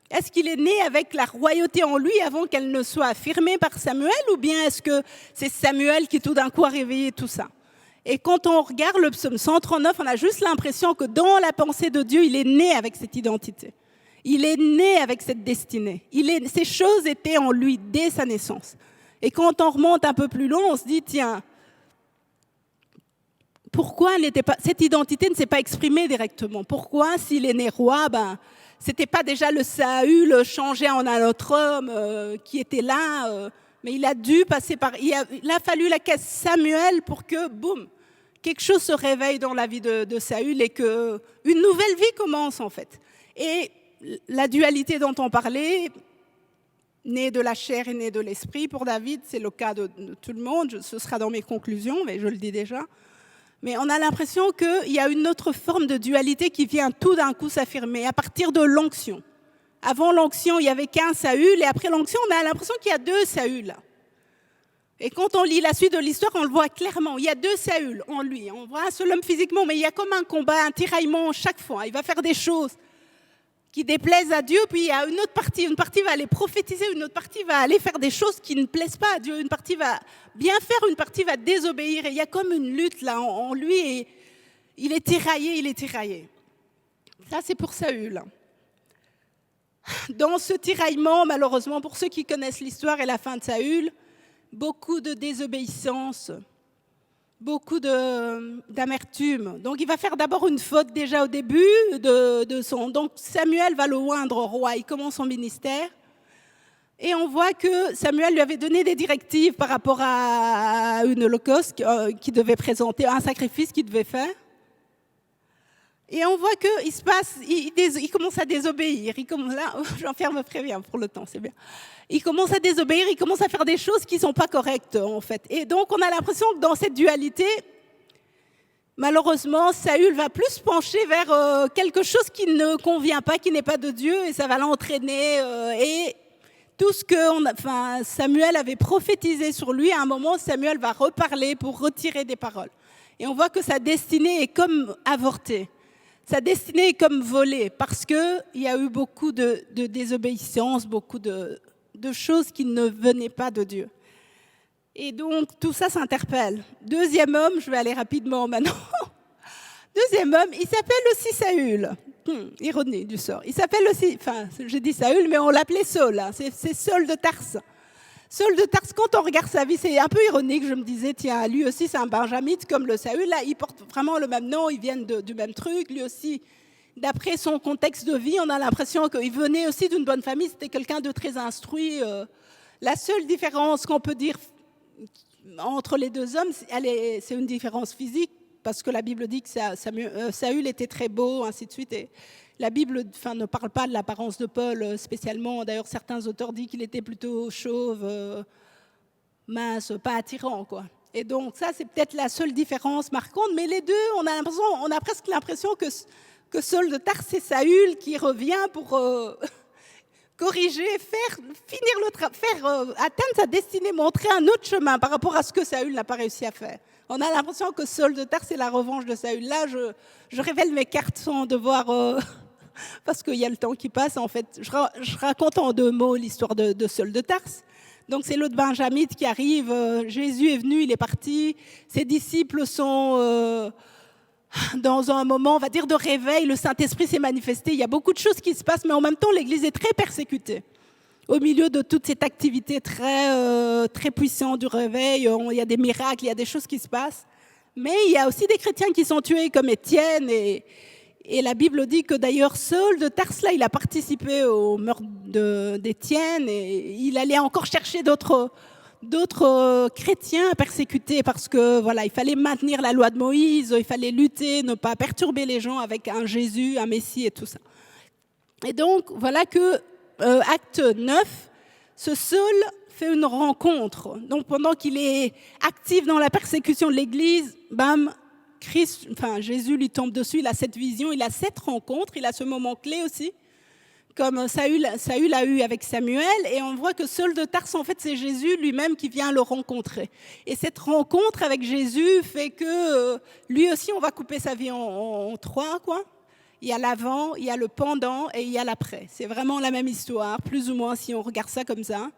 Est-ce qu'il est né avec la royauté en lui avant qu'elle ne soit affirmée par Samuel ou bien est-ce que c'est Samuel qui tout d'un coup a réveillé tout ça? Et quand on regarde le psaume 139, on a juste l'impression que dans la pensée de Dieu, il est né avec cette identité. Il est né avec cette destinée. Ces choses étaient en lui dès sa naissance. Et quand on remonte un peu plus loin, on se dit, tiens, pourquoi cette identité ne s'est pas exprimée directement? Pourquoi, s'il est né roi, ce n'était pas déjà le Saül changé en un autre homme qui était là, mais il a dû passer par... Il a fallu la caisse Samuel pour que, boum, quelque chose se réveille dans la vie de Saül et qu'une nouvelle vie commence en fait. Et la dualité dont on parlait, née de la chair et née de l'esprit, pour David, c'est le cas de tout le monde, ce sera dans mes conclusions, mais je le dis déjà. Mais on a l'impression qu'il y a une autre forme de dualité qui vient tout d'un coup s'affirmer à partir de l'onction. Avant l'onction, il n'y avait qu'un Saül, et après l'onction, on a l'impression qu'il y a 2 Saül. Et quand on lit la suite de l'histoire, on le voit clairement. Il y a 2 Saül en lui. On voit un seul homme physiquement, mais il y a comme un combat, un tiraillement chaque fois. Il va faire des choses qui déplaisent à Dieu, puis il y a une autre partie. Une partie va aller prophétiser, une autre partie va aller faire des choses qui ne plaisent pas à Dieu. Une partie va bien faire, une partie va désobéir. Et il y a comme une lutte là en lui et il est tiraillé. Ça, c'est pour Saül. Dans ce tiraillement, malheureusement, pour ceux qui connaissent l'histoire et la fin de Saül, beaucoup de désobéissance, beaucoup d'amertume. Donc il va faire d'abord une faute déjà au début de son... Donc Samuel va le oindre roi, il commence son ministère. Et on voit que Samuel lui avait donné des directives par rapport à une holocauste qu'il devait présenter, un sacrifice qu'il devait faire. Et on voit qu'il commence à désobéir. Là, Jean-Pierre me prévient pour le temps, c'est bien. Il commence à désobéir, il commence à faire des choses qui ne sont pas correctes, en fait. Et donc, on a l'impression que dans cette dualité, malheureusement, Saül va plus pencher vers quelque chose qui ne convient pas, qui n'est pas de Dieu, et ça va l'entraîner. Et tout ce que Samuel avait prophétisé sur lui, à un moment, Samuel va reparler pour retirer des paroles. Et on voit que sa destinée est comme avortée. Sa destinée est comme volée, parce qu'il y a eu beaucoup de désobéissance, beaucoup de choses qui ne venaient pas de Dieu. Et donc, tout ça s'interpelle. Deuxième homme, je vais aller rapidement maintenant. Deuxième homme, il s'appelle aussi Saül. Ironie du sort. Il s'appelle aussi, j'ai dit Saül, mais on l'appelait Saul. Hein. C'est Saul de Tarse. Saul de Tarse, quand on regarde sa vie, c'est un peu ironique. Je me disais, tiens, lui aussi, c'est un benjamite comme le Saül. Là, il porte vraiment le même nom, ils viennent du même truc. Lui aussi, d'après son contexte de vie, on a l'impression qu'il venait aussi d'une bonne famille. C'était quelqu'un de très instruit. La seule différence qu'on peut dire entre les 2 hommes, c'est une différence physique, parce que la Bible dit que Saül était très beau, ainsi de suite. Et la Bible ne parle pas de l'apparence de Paul spécialement. D'ailleurs, certains auteurs disent qu'il était plutôt chauve, mince, pas attirant, quoi. Et donc, ça, c'est peut-être la seule différence marquante. Mais les deux, on a presque l'impression que Saul de Tarse, c'est Saül qui revient pour corriger, faire atteindre sa destinée, montrer un autre chemin par rapport à ce que Saül n'a pas réussi à faire. On a l'impression que Saul de Tarse, c'est la revanche de Saül. Là, je révèle mes cartes sans devoir... parce qu'il y a le temps qui passe, en fait. Je raconte en 2 mots l'histoire de Saul de Tarse. Donc, c'est l'autre benjamite qui arrive. Jésus est venu, il est parti. Ses disciples sont dans un moment, on va dire, de réveil. Le Saint-Esprit s'est manifesté. Il y a beaucoup de choses qui se passent, mais en même temps, l'Église est très persécutée. Au milieu de toute cette activité très puissante du réveil, il y a des miracles, il y a des choses qui se passent. Mais il y a aussi des chrétiens qui sont tués, comme Étienne. Et la Bible dit que d'ailleurs, Saul de Tarse, là, il a participé au meurtre d'Étienne. Et il allait encore chercher d'autres chrétiens à persécuter parce que voilà, il fallait maintenir la loi de Moïse, il fallait lutter, ne pas perturber les gens avec un Jésus, un Messie et tout ça. Et donc, voilà que acte 9, ce Saul fait une rencontre. Donc, pendant qu'il est actif dans la persécution de l'Église, bam, Jésus lui tombe dessus, il a cette vision, il a cette rencontre, il a ce moment clé aussi, comme Saül a eu avec Samuel, et on voit que Saul de Tarse, en fait, c'est Jésus lui-même qui vient le rencontrer. Et cette rencontre avec Jésus fait que lui aussi, on va couper sa vie en 3, quoi. Il y a l'avant, il y a le pendant et il y a l'après. C'est vraiment la même histoire, plus ou moins, si on regarde ça comme ça.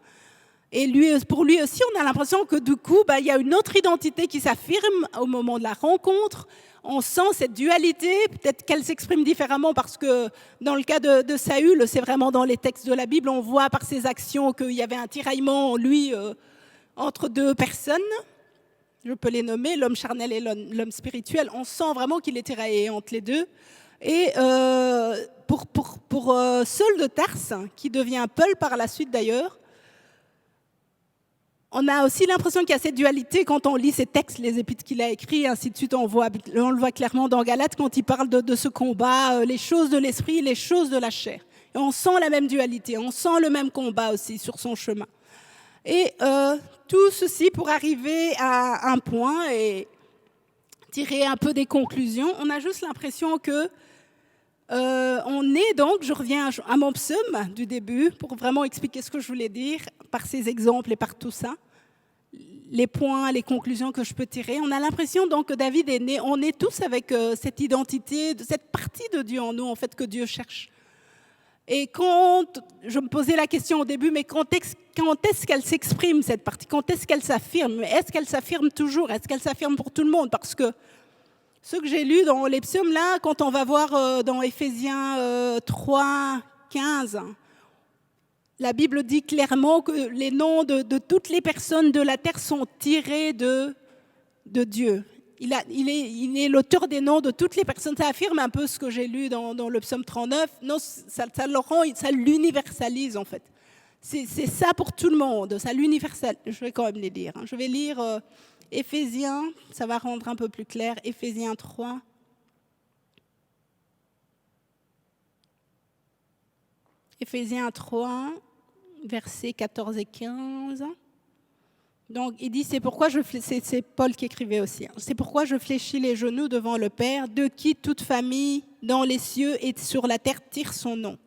Et pour lui aussi, on a l'impression que du coup, il y a une autre identité qui s'affirme au moment de la rencontre. On sent cette dualité, peut-être qu'elle s'exprime différemment parce que dans le cas de Saül, c'est vraiment dans les textes de la Bible, on voit par ses actions qu'il y avait un tiraillement en lui entre 2 personnes. Je peux les nommer, l'homme charnel et l'homme spirituel. On sent vraiment qu'il est tiraillé entre les deux. Et pour Saul de Tarse, qui devient Paul par la suite d'ailleurs, on a aussi l'impression qu'il y a cette dualité quand on lit ces textes, les épîtres qu'il a écrits, ainsi de suite. On le voit clairement dans Galates quand il parle de ce combat, les choses de l'esprit, les choses de la chair. Et on sent la même dualité, on sent le même combat aussi sur son chemin. Et tout ceci pour arriver à un point et tirer un peu des conclusions. On a juste l'impression que on est donc, je reviens à mon psaume du début pour vraiment expliquer ce que je voulais dire par ces exemples et par tout ça. les points, les conclusions que je peux tirer. On a l'impression donc que David est né, on est tous avec cette identité, cette partie de Dieu en nous, en fait, que Dieu cherche. Et quand, je me posais la question au début, mais quand est-ce qu'elle s'exprime, cette partie? Quand est-ce qu'elle s'affirme? Est-ce qu'elle s'affirme toujours? Est-ce qu'elle s'affirme pour tout le monde? Parce que ce que j'ai lu dans les psaumes, là, quand on va voir dans Éphésiens 3, 15, la Bible dit clairement que les noms de toutes les personnes de la terre sont tirés de Dieu. Il est l'auteur des noms de toutes les personnes. Ça affirme un peu ce que j'ai lu dans le psaume 39. Non, ça l'universalise en fait. C'est ça pour tout le monde. Ça l'universalise. Je vais quand même les lire. Je vais lire Éphésiens, ça va rendre un peu plus clair. Éphésiens 3. Éphésiens 3, versets 14 et 15. Donc, il dit, c'est Paul qui écrivait aussi. C'est pourquoi je fléchis les genoux devant le Père, de qui toute famille dans les cieux et sur la terre tire son nom.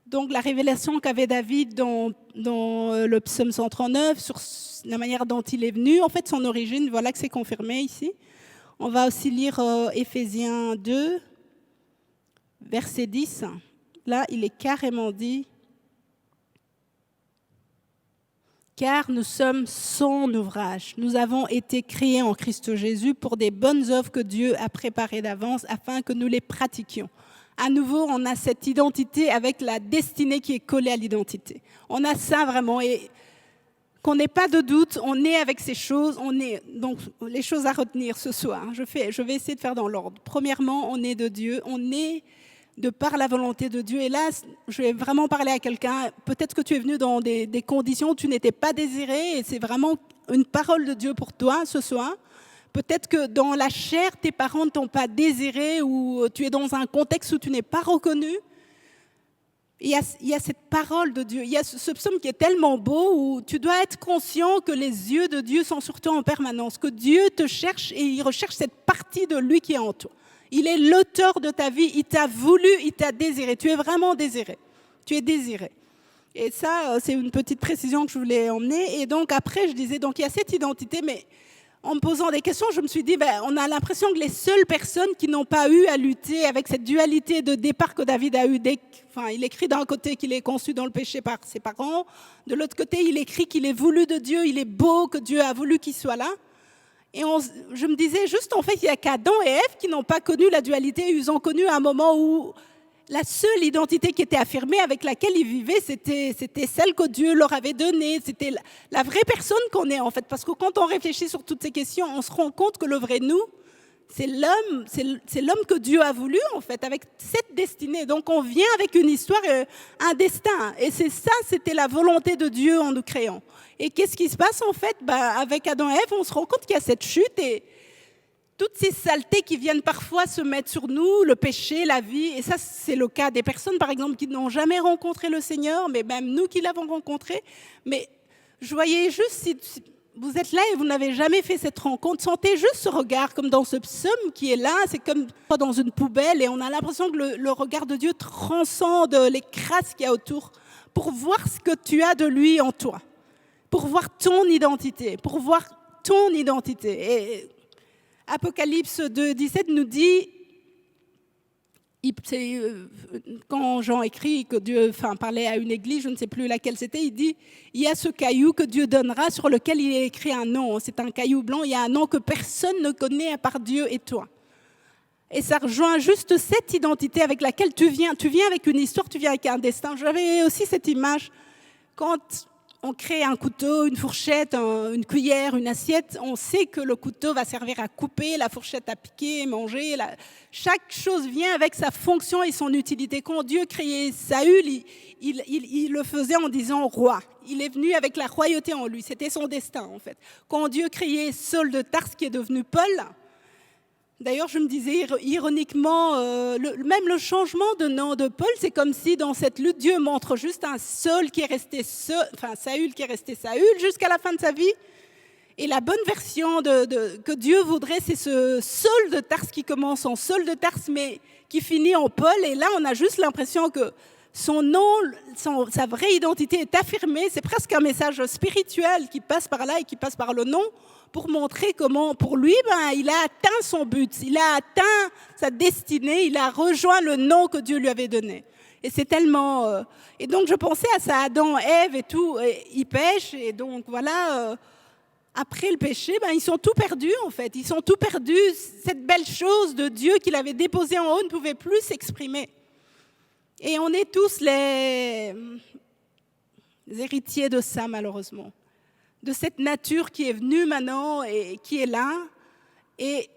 Donc, la révélation qu'avait David dans le psaume 139, sur la manière dont il est venu, en fait, son origine, voilà que c'est confirmé ici. On va aussi lire Éphésiens 2, verset 10. Là, il est carrément dit, car nous sommes son ouvrage. Nous avons été créés en Christ Jésus pour des bonnes œuvres que Dieu a préparées d'avance afin que nous les pratiquions. À nouveau, on a cette identité avec la destinée qui est collée à l'identité. On a ça vraiment, et qu'on n'ait pas de doute, on est avec ces choses. Donc, les choses à retenir ce soir, je vais essayer de faire dans l'ordre. Premièrement, on est de Dieu, on est de par la volonté de Dieu. Et là, je vais vraiment parler à quelqu'un. Peut-être que tu es venu dans des conditions où tu n'étais pas désiré, et c'est vraiment une parole de Dieu pour toi ce soir. Peut-être que dans la chair, tes parents ne t'ont pas désiré, ou tu es dans un contexte où tu n'es pas reconnu. Il y a cette parole de Dieu. Il y a ce psaume qui est tellement beau, où tu dois être conscient que les yeux de Dieu sont sur toi en permanence, que Dieu te cherche et il recherche cette partie de lui qui est en toi. Il est l'auteur de ta vie, il t'a voulu, il t'a désiré. Tu es vraiment désiré. Tu es désiré. Et ça, c'est une petite précision que je voulais emmener. Et donc après, je disais, donc il y a cette identité, mais en me posant des questions, je me suis dit, on a l'impression que les seules personnes qui n'ont pas eu à lutter avec cette dualité de départ que David a eu, il écrit d'un côté qu'il est conçu dans le péché par ses parents, de l'autre côté, il écrit qu'il est voulu de Dieu, il est beau, que Dieu a voulu qu'il soit là. Et je me disais juste, en fait, il n'y a qu'Adam et Ève qui n'ont pas connu la dualité. Ils ont connu un moment où la seule identité qui était affirmée, avec laquelle ils vivaient, c'était celle que Dieu leur avait donnée. C'était la vraie personne qu'on est, en fait. Parce que quand on réfléchit sur toutes ces questions, on se rend compte que le vrai nous, c'est l'homme que Dieu a voulu, en fait, avec cette destinée. Donc, on vient avec une histoire, un destin. Et c'était la volonté de Dieu en nous créant. Et qu'est-ce qui se passe, en fait? Avec Adam et Ève, on se rend compte qu'il y a cette chute et toutes ces saletés qui viennent parfois se mettre sur nous, le péché, la vie. Et ça, c'est le cas des personnes, par exemple, qui n'ont jamais rencontré le Seigneur, mais même nous qui l'avons rencontré. Mais je voyais juste, si vous êtes là et vous n'avez jamais fait cette rencontre, sentez juste ce regard, comme dans ce psaume qui est là, c'est comme dans une poubelle, et on a l'impression que le regard de Dieu transcende les crasses qu'il y a autour, pour voir ce que tu as de lui en toi, pour voir ton identité, Et Apocalypse 2,17 nous dit, quand Jean écrit que Dieu parlait à une église, je ne sais plus laquelle c'était, il dit, il y a ce caillou que Dieu donnera sur lequel il est écrit un nom. C'est un caillou blanc, il y a un nom que personne ne connaît à part Dieu et toi. Et ça rejoint juste cette identité avec laquelle tu viens avec une histoire, tu viens avec un destin. J'avais aussi cette image, quand on crée un couteau, une fourchette, une cuillère, une assiette, on sait que le couteau va servir à couper, la fourchette à piquer, manger. Chaque chose vient avec sa fonction et son utilité. Quand Dieu créait Saül, il le faisait en disant roi. Il est venu avec la royauté en lui. C'était son destin, en fait. Quand Dieu créait Saul de Tarse, qui est devenu Paul, d'ailleurs, je me disais ironiquement, même le changement de nom de Paul, c'est comme si dans cette lutte, Dieu montre juste un Saül qui est resté Saül qui est resté Saül jusqu'à la fin de sa vie. Et la bonne version que Dieu voudrait, c'est ce Saul de Tarse qui commence en Saul de Tarse, mais qui finit en Paul. Et là, on a juste l'impression que son nom, sa vraie identité est affirmée. C'est presque un message spirituel qui passe par là et qui passe par le nom pour montrer comment, pour lui, il a atteint son but, il a atteint sa destinée, il a rejoint le nom que Dieu lui avait donné. Et c'est tellement... Et donc, je pensais à ça, Adam, Ève et tout, et ils pêchent, et donc, voilà... Après le péché, ils sont tout perdus en fait. Ils sont tout perdus. Cette belle chose de Dieu qu'il avait déposée en haut ne pouvait plus s'exprimer. Et on est tous les héritiers de ça, malheureusement. De cette nature qui est venue maintenant et qui est là. Et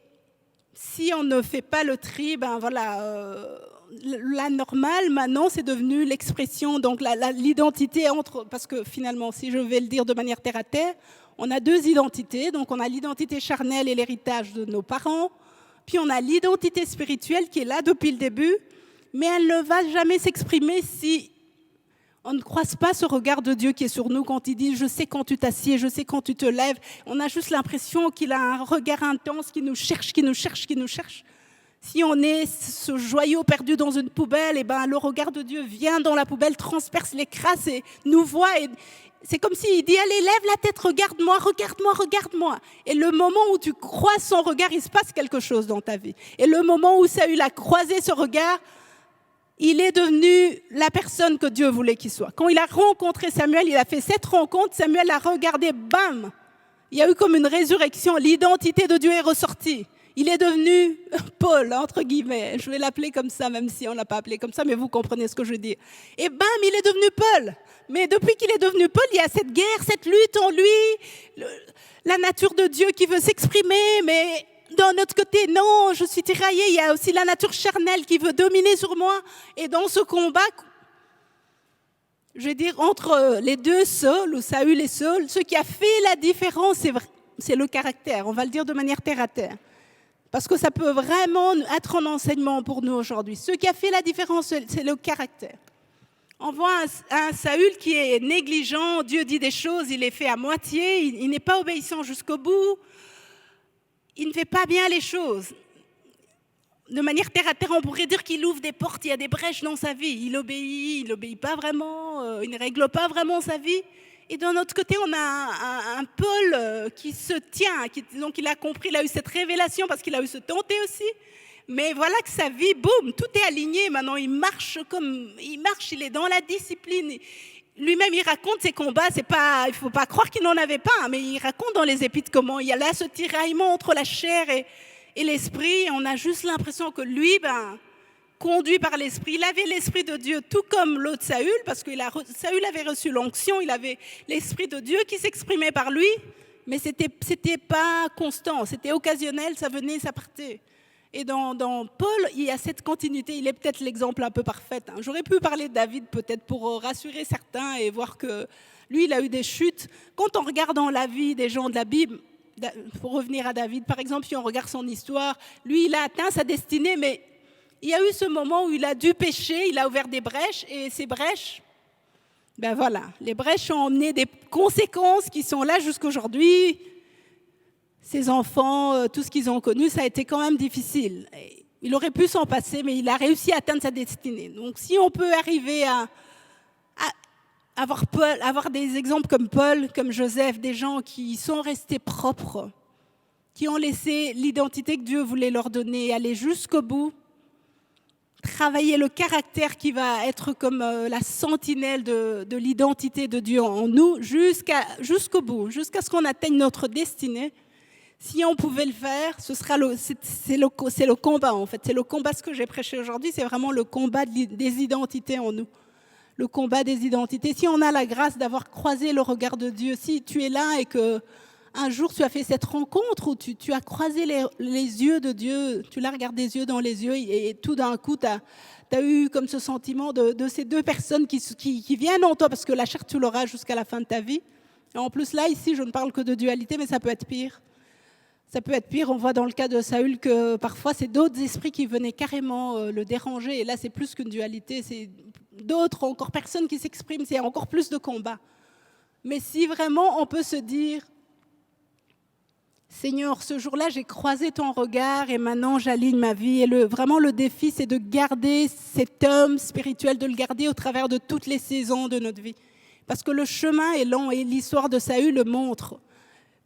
si on ne fait pas le tri, la normale maintenant, c'est devenu l'expression, donc l'identité entre... Parce que finalement, si je vais le dire de manière terre à terre, on a deux identités, donc on a l'identité charnelle et l'héritage de nos parents, puis on a l'identité spirituelle qui est là depuis le début, mais elle ne va jamais s'exprimer si on ne croise pas ce regard de Dieu qui est sur nous quand il dit « je sais quand tu t'assieds, je sais quand tu te lèves ». On a juste l'impression qu'il a un regard intense qui nous cherche, qui nous cherche, qui nous cherche. Si on est ce joyau perdu dans une poubelle, et le regard de Dieu vient dans la poubelle, transperce les crasses et nous voit. Et c'est comme s'il dit, allez, lève la tête, regarde-moi, regarde-moi, regarde-moi. Et le moment où tu croises son regard, il se passe quelque chose dans ta vie. Et le moment où Saül a croisé ce regard, il est devenu la personne que Dieu voulait qu'il soit. Quand il a rencontré Samuel, il a fait cette rencontre, Samuel l'a regardé, bam, il y a eu comme une résurrection, l'identité de Dieu est ressortie. Il est devenu Paul, entre guillemets. Je vais l'appeler comme ça, même si on ne l'a pas appelé comme ça, mais vous comprenez ce que je dis. Et bam, il est devenu Paul. Mais depuis qu'il est devenu Paul, il y a cette guerre, cette lutte en lui, la nature de Dieu qui veut s'exprimer, mais d'un autre côté, non, je suis tiraillée. Il y a aussi la nature charnelle qui veut dominer sur moi. Et dans ce combat, je vais dire, entre les deux Saul, ou Saül et Saul, ce qui a fait la différence, c'est le caractère. On va le dire de manière terre à terre. Parce que ça peut vraiment être un enseignement pour nous aujourd'hui. Ce qui a fait la différence, c'est le caractère. On voit un Saül qui est négligent, Dieu dit des choses, il les fait à moitié, il n'est pas obéissant jusqu'au bout, il ne fait pas bien les choses. De manière terre à terre, on pourrait dire qu'il ouvre des portes, il y a des brèches dans sa vie, il obéit pas vraiment, il ne règle pas vraiment sa vie. Et d'un autre côté, on a un Paul qui se tient, donc il a compris, il a eu cette révélation parce qu'il a eu ce tenté aussi. Mais voilà que sa vie, boum, tout est aligné. Maintenant, il marche, il est dans la discipline. Lui-même, il raconte ses combats. Il ne faut pas croire qu'il n'en avait pas, mais il raconte dans les Épîtres comment il y a là ce tiraillement entre la chair et l'esprit. On a juste l'impression que lui, conduit par l'Esprit. Il avait l'Esprit de Dieu, tout comme l'autre Saül, parce que Saül avait reçu l'onction, il avait l'Esprit de Dieu qui s'exprimait par lui, mais c'était pas constant, c'était occasionnel, ça venait, ça partait. Et dans Paul, il y a cette continuité, il est peut-être l'exemple un peu parfait. J'aurais pu parler de David peut-être pour rassurer certains et voir que lui, il a eu des chutes. Quand on regarde dans la vie des gens de la Bible, pour revenir à David, par exemple, si on regarde son histoire, lui, il a atteint sa destinée, mais il y a eu ce moment où il a dû pécher, il a ouvert des brèches, et ces brèches, les brèches ont emmené des conséquences qui sont là jusqu'aujourd'hui. Ses enfants, tout ce qu'ils ont connu, ça a été quand même difficile. Il aurait pu s'en passer, mais il a réussi à atteindre sa destinée. Donc si on peut arriver à avoir des exemples comme Paul, comme Joseph, des gens qui sont restés propres, qui ont laissé l'identité que Dieu voulait leur donner aller jusqu'au bout, travailler le caractère qui va être comme la sentinelle de l'identité de Dieu en nous jusqu'au bout, jusqu'à ce qu'on atteigne notre destinée. Si on pouvait le faire, c'est le combat en fait. C'est le combat, ce que j'ai prêché aujourd'hui, c'est vraiment le combat des identités en nous. Le combat des identités. Si on a la grâce d'avoir croisé le regard de Dieu, si tu es là et que un jour, tu as fait cette rencontre où tu as croisé les yeux de Dieu, tu l'as regardé les yeux dans les yeux et tout d'un coup, tu as eu comme ce sentiment de ces deux personnes qui viennent en toi, parce que la chair, tu l'auras jusqu'à la fin de ta vie. Et en plus, là, ici, je ne parle que de dualité, mais ça peut être pire. Ça peut être pire. On voit dans le cas de Saül que parfois, c'est d'autres esprits qui venaient carrément le déranger. Et là, c'est plus qu'une dualité, c'est d'autres, encore personnes qui s'expriment, c'est encore plus de combat. Mais si vraiment, on peut se dire... Seigneur, ce jour-là, j'ai croisé ton regard et maintenant j'aligne ma vie. Et vraiment, le défi, c'est de garder cet homme spirituel, de le garder au travers de toutes les saisons de notre vie. Parce que le chemin est long et l'histoire de Saül le montre.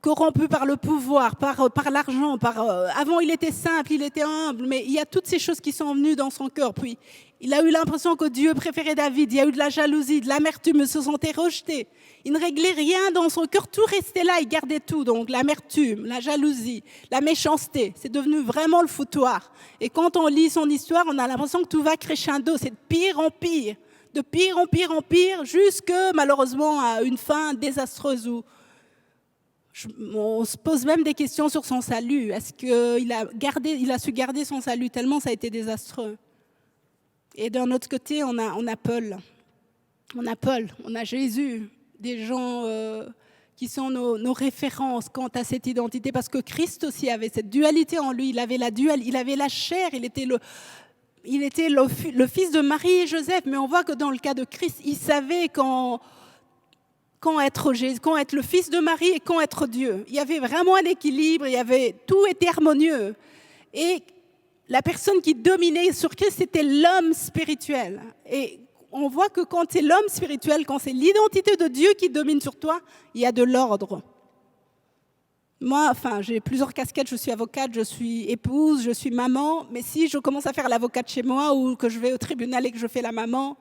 Corrompu par le pouvoir, par l'argent. Avant, il était simple, il était humble, mais il y a toutes ces choses qui sont venues dans son cœur. Puis, il a eu l'impression que Dieu préférait David. Il y a eu de la jalousie, de l'amertume, il se sentait rejeté. Il ne réglait rien dans son cœur, tout restait là, il gardait tout. Donc, l'amertume, la jalousie, la méchanceté, c'est devenu vraiment le foutoir. Et quand on lit son histoire, on a l'impression que tout va crescendo, c'est de pire en pire. De pire en pire en pire, jusque malheureusement à une fin désastreuse où on se pose même des questions sur son salut. Est-ce qu'il a su garder son salut tellement ça a été désastreux? Et d'un autre côté, on a Paul. On a Jésus, des gens qui sont nos références quant à cette identité, parce que Christ aussi avait cette dualité en lui. Il avait la chair, il était le fils de Marie et Joseph, mais on voit que dans le cas de Christ, il savait quand être le fils de Marie et quand être Dieu. Il y avait vraiment un équilibre, tout était harmonieux. Et la personne qui dominait sur Christ, c'était l'homme spirituel. Et on voit que quand c'est l'homme spirituel, quand c'est l'identité de Dieu qui domine sur toi, il y a de l'ordre. Moi, j'ai plusieurs casquettes, je suis avocate, je suis épouse, je suis maman, mais si je commence à faire l'avocate chez moi ou que je vais au tribunal et que je fais la maman,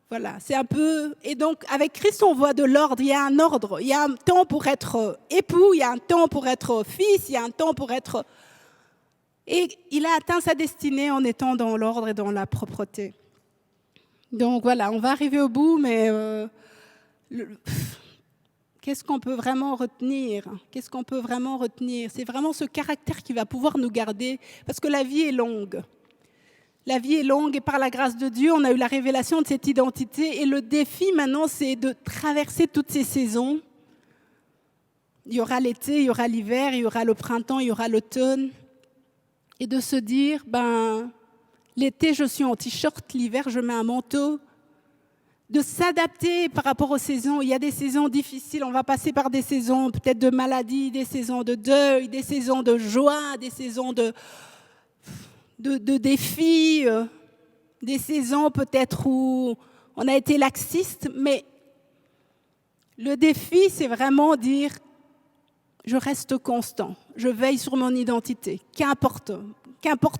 voilà, c'est un peu... Et donc, avec Christ, on voit de l'ordre, il y a un ordre, il y a un temps pour être époux, il y a un temps pour être fils, il y a un temps pour être... Et il a atteint sa destinée en étant dans l'ordre et dans la propreté. Donc voilà, on va arriver au bout, mais... Qu'est-ce qu'on peut vraiment retenir? C'est vraiment ce caractère qui va pouvoir nous garder, parce que la vie est longue. La vie est longue et par la grâce de Dieu, on a eu la révélation de cette identité. Et le défi maintenant, c'est de traverser toutes ces saisons. Il y aura l'été, il y aura l'hiver, il y aura le printemps, il y aura l'automne. Et de se dire, l'été, je suis en t-shirt, l'hiver, je mets un manteau. De s'adapter par rapport aux saisons. Il y a des saisons difficiles, on va passer par des saisons peut-être de maladie, des saisons de deuil, des saisons de joie, des saisons de défis, des saisons peut-être où on a été laxiste, mais le défi, c'est vraiment dire je reste constant, je veille sur mon identité, qu'importe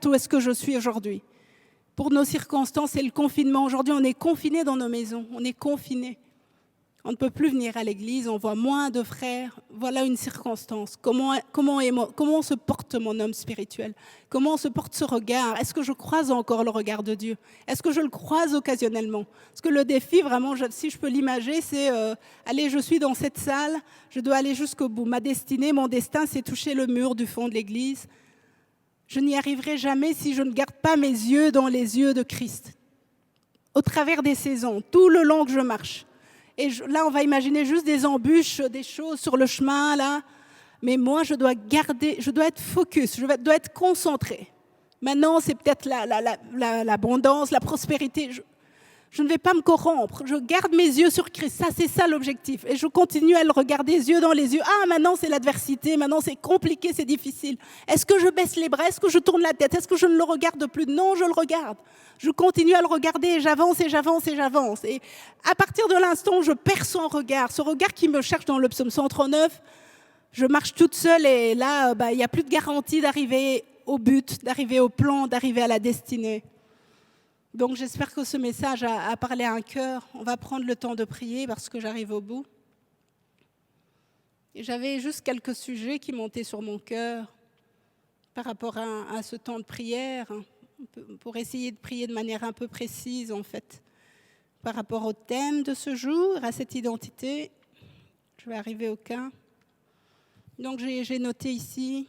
où est-ce que je suis aujourd'hui. Pour nos circonstances, c'est le confinement. Aujourd'hui, on est confinés dans nos maisons. On est confinés. On ne peut plus venir à l'église. On voit moins de frères. Voilà une circonstance. Comment se porte mon homme spirituel? Comment se porte ce regard? Est-ce que je croise encore le regard de Dieu? Est-ce que je le croise occasionnellement? Parce que le défi, vraiment, si je peux l'imager, c'est allez, je suis dans cette salle. Je dois aller jusqu'au bout. Ma destinée, mon destin, c'est toucher le mur du fond de l'église. Je n'y arriverai jamais si je ne garde pas mes yeux dans les yeux de Christ. Au travers des saisons, tout le long que je marche. Et là, on va imaginer juste des embûches, des choses sur le chemin, là. Mais moi, je dois être focus, je dois être concentré. Maintenant, c'est peut-être l'abondance, la prospérité. Je ne vais pas me corrompre. Je garde mes yeux sur Christ. C'est ça l'objectif. Et je continue à le regarder les yeux dans les yeux. Ah, maintenant c'est l'adversité. Maintenant c'est compliqué, c'est difficile. Est-ce que je baisse les bras? Est-ce que je tourne la tête? Est-ce que je ne le regarde plus? Non, je le regarde. Je continue à le regarder et j'avance et j'avance et j'avance. Et à partir de l'instant où je perds son regard, ce regard qui me cherche dans le psaume 139, je marche toute seule et là, il n'y a plus de garantie d'arriver au but, d'arriver au plan, d'arriver à la destinée. Donc j'espère que ce message a parlé à un cœur. On va prendre le temps de prier parce que j'arrive au bout. Et j'avais juste quelques sujets qui montaient sur mon cœur par rapport à ce temps de prière, pour essayer de prier de manière un peu précise en fait, par rapport au thème de ce jour, à cette identité. Je vais arriver au cas. Donc j'ai noté ici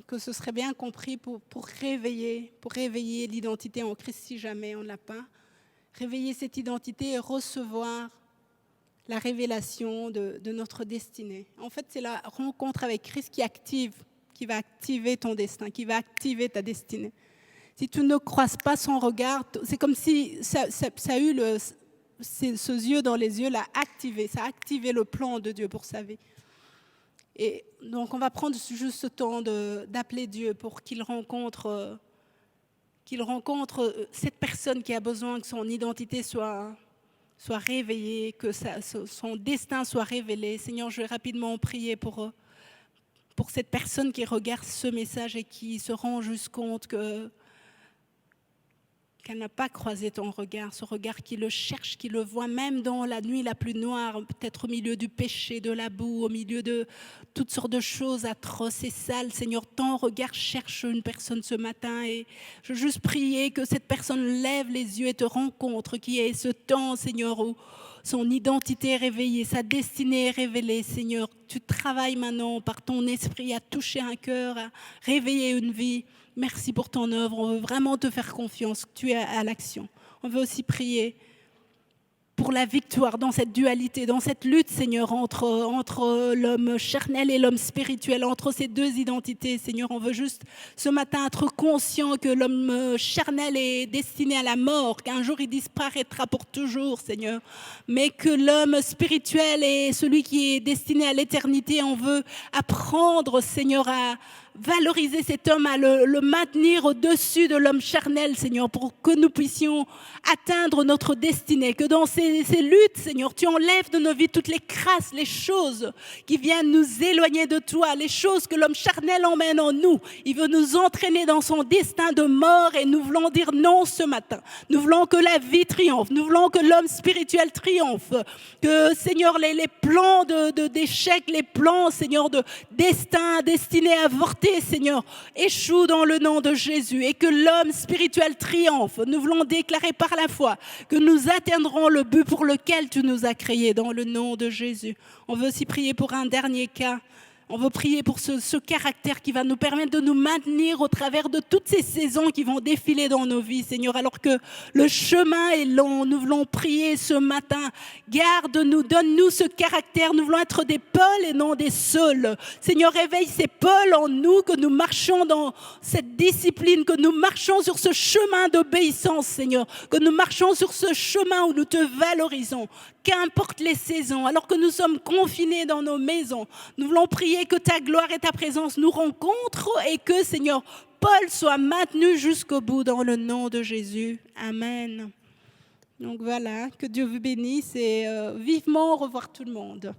que ce serait bien compris pour réveiller l'identité en Christ si jamais on ne l'a pas. Réveiller cette identité et recevoir la révélation de notre destinée. En fait, c'est la rencontre avec Christ qui va activer ton destin, qui va activer ta destinée. Si tu ne croises pas son regard, c'est comme si ça a eu ce yeux dans les yeux, l'a activé, ça a activé le plan de Dieu pour sa vie. Et donc on va prendre juste ce temps d'appeler Dieu pour qu'il rencontre cette personne qui a besoin que son identité soit réveillée, que son destin soit révélé. Seigneur, je vais rapidement prier pour cette personne qui regarde ce message et qui se rend juste compte qu'elle n'a pas croisé ton regard, ce regard qui le cherche, qui le voit même dans la nuit la plus noire, peut-être au milieu du péché, de la boue, au milieu de toutes sortes de choses atroces et sales. Seigneur, ton regard cherche une personne ce matin et je veux juste prier que cette personne lève les yeux et te rencontre, qu'il y ait ce temps, Seigneur, où son identité est réveillée, sa destinée est révélée. Seigneur, tu travailles maintenant par ton esprit à toucher un cœur, à réveiller une vie. Merci pour ton œuvre. On veut vraiment te faire confiance, que tu es à l'action. On veut aussi prier pour la victoire dans cette dualité, dans cette lutte, Seigneur, entre l'homme charnel et l'homme spirituel, entre ces deux identités. Seigneur, on veut juste ce matin être conscient que l'homme charnel est destiné à la mort, qu'un jour il disparaîtra pour toujours, Seigneur, mais que l'homme spirituel est celui qui est destiné à l'éternité. On veut apprendre, Seigneur, à valoriser cet homme, à le maintenir au-dessus de l'homme charnel, Seigneur, pour que nous puissions atteindre notre destinée, que dans ces luttes, Seigneur, tu enlèves de nos vies toutes les crasses, les choses qui viennent nous éloigner de toi, les choses que l'homme charnel emmène en nous. Il veut nous entraîner dans son destin de mort et nous voulons dire non ce matin. Nous voulons que la vie triomphe, nous voulons que l'homme spirituel triomphe, que, Seigneur, les plans d'échec, les plans, Seigneur, de destin destinés à avorter, Seigneur, échoue dans le nom de Jésus et que l'homme spirituel triomphe. Nous voulons déclarer par la foi que nous atteindrons le but pour lequel tu nous as créés dans le nom de Jésus. On veut aussi prier pour un dernier cas. On veut prier pour ce caractère qui va nous permettre de nous maintenir au travers de toutes ces saisons qui vont défiler dans nos vies, Seigneur, alors que le chemin est long. Nous voulons prier ce matin. Garde-nous, donne-nous ce caractère. Nous voulons être des Paul et non des Sauls. Seigneur, réveille ces Paul en nous, que nous marchons dans cette discipline, que nous marchons sur ce chemin d'obéissance, Seigneur, que nous marchons sur ce chemin où nous te valorisons. Qu'importe les saisons, alors que nous sommes confinés dans nos maisons, nous voulons prier que ta gloire et ta présence nous rencontrent et que, Seigneur, Paul soit maintenu jusqu'au bout dans le nom de Jésus. Amen. Donc voilà, que Dieu vous bénisse et vivement au revoir tout le monde.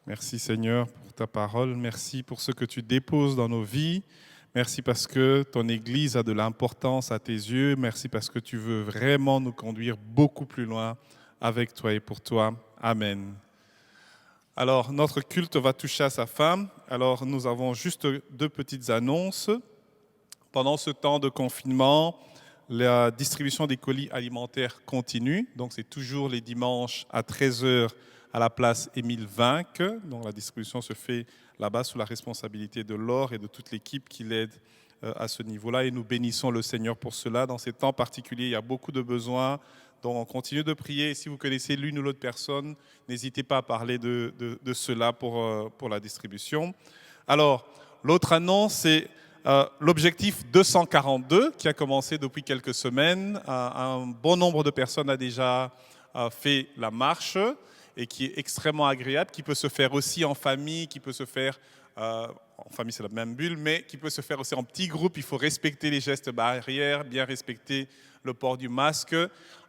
Merci Seigneur pour ta parole. Merci pour ce que tu déposes dans nos vies. Merci parce que ton Église a de l'importance à tes yeux. Merci parce que tu veux vraiment nous conduire beaucoup plus loin avec toi et pour toi. Amen. Alors, notre culte va toucher à sa fin. Alors, nous avons juste 2 petites annonces. Pendant ce temps de confinement, la distribution des colis alimentaires continue. Donc, c'est toujours les dimanches à 13h à la place Émile Vinck. Donc, la distribution se fait là-bas sous la responsabilité de Laure et de toute l'équipe qui l'aide à ce niveau-là. Et nous bénissons le Seigneur pour cela. Dans ces temps particuliers, il y a beaucoup de besoins. Donc, on continue de prier. Et si vous connaissez l'une ou l'autre personne, n'hésitez pas à parler de cela pour la distribution. Alors, l'autre annonce, c'est l'objectif 242 qui a commencé depuis quelques semaines. Un bon nombre de personnes a déjà fait la marche et qui est extrêmement agréable, qui peut se faire aussi en famille, qui peut se faire, en famille c'est la même bulle, mais qui peut se faire aussi en petits groupes. Il faut respecter les gestes barrières, bien respecter le port du masque.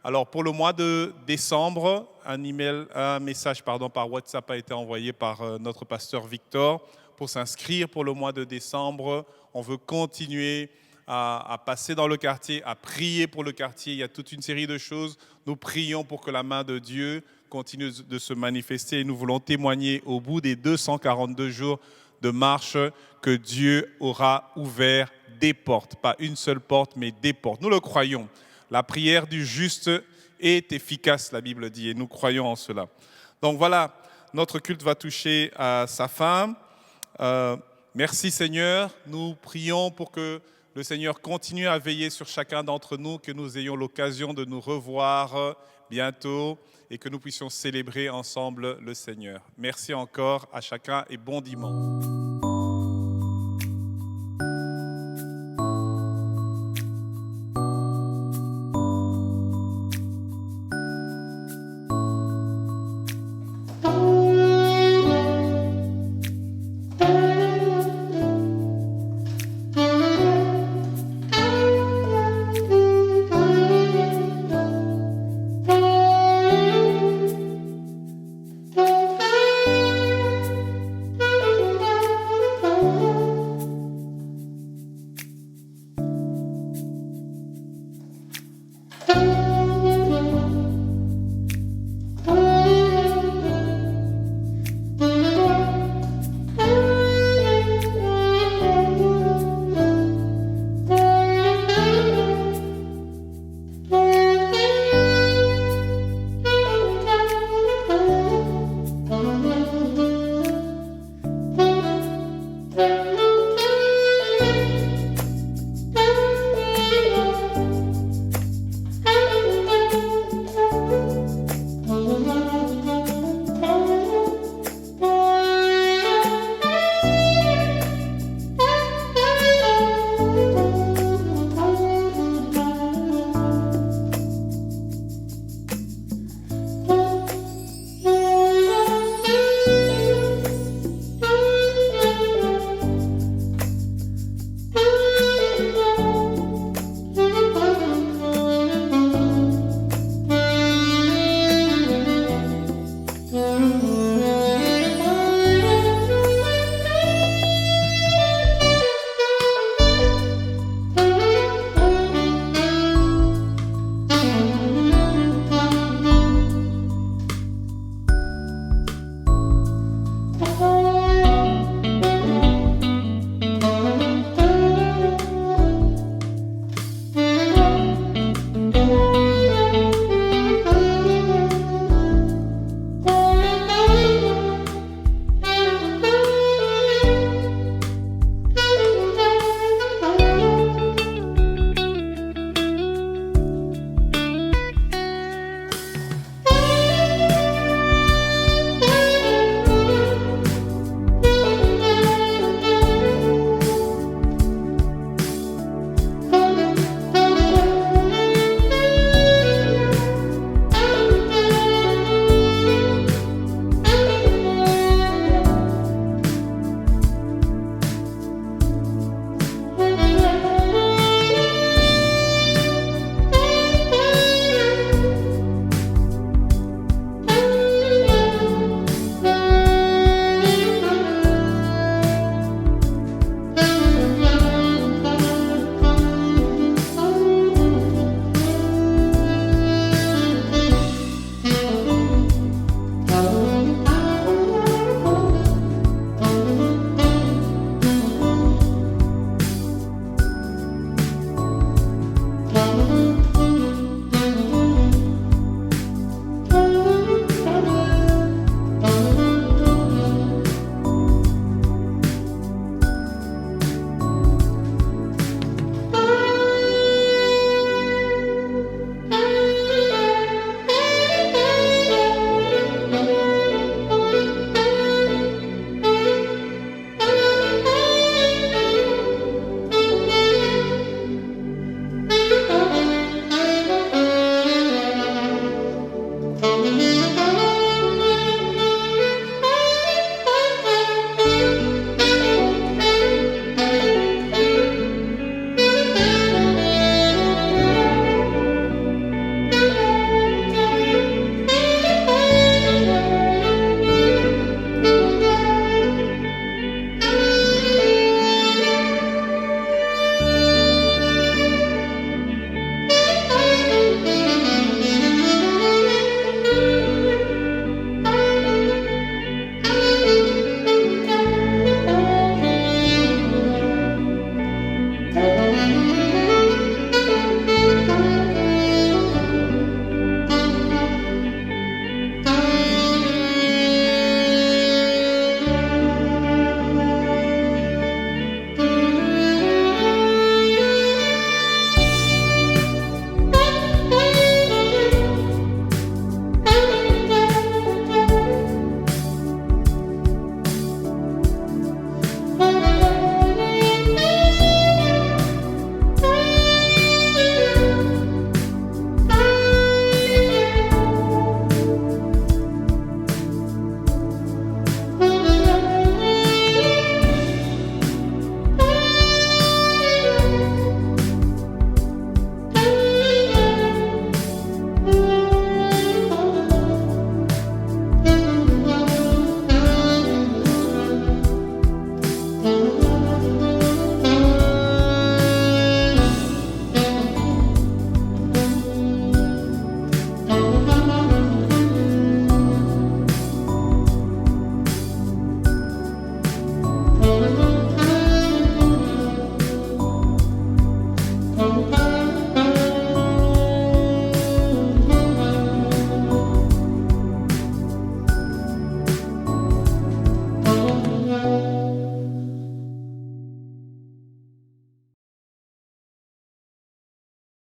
Alors pour le mois de décembre, un message par WhatsApp a été envoyé par notre pasteur Victor pour s'inscrire pour le mois de décembre. On veut continuer à passer dans le quartier, à prier pour le quartier. Il y a toute une série de choses. Nous prions pour que la main de Dieu continue de se manifester et nous voulons témoigner au bout des 242 jours de marche que Dieu aura ouvert des portes, pas une seule porte, mais des portes. Nous le croyons. La prière du juste est efficace, la Bible dit, et nous croyons en cela. Donc voilà, notre culte va toucher à sa fin. Merci Seigneur, nous prions pour que le Seigneur continue à veiller sur chacun d'entre nous, que nous ayons l'occasion de nous revoir bientôt et que nous puissions célébrer ensemble le Seigneur. Merci encore à chacun et bon dimanche.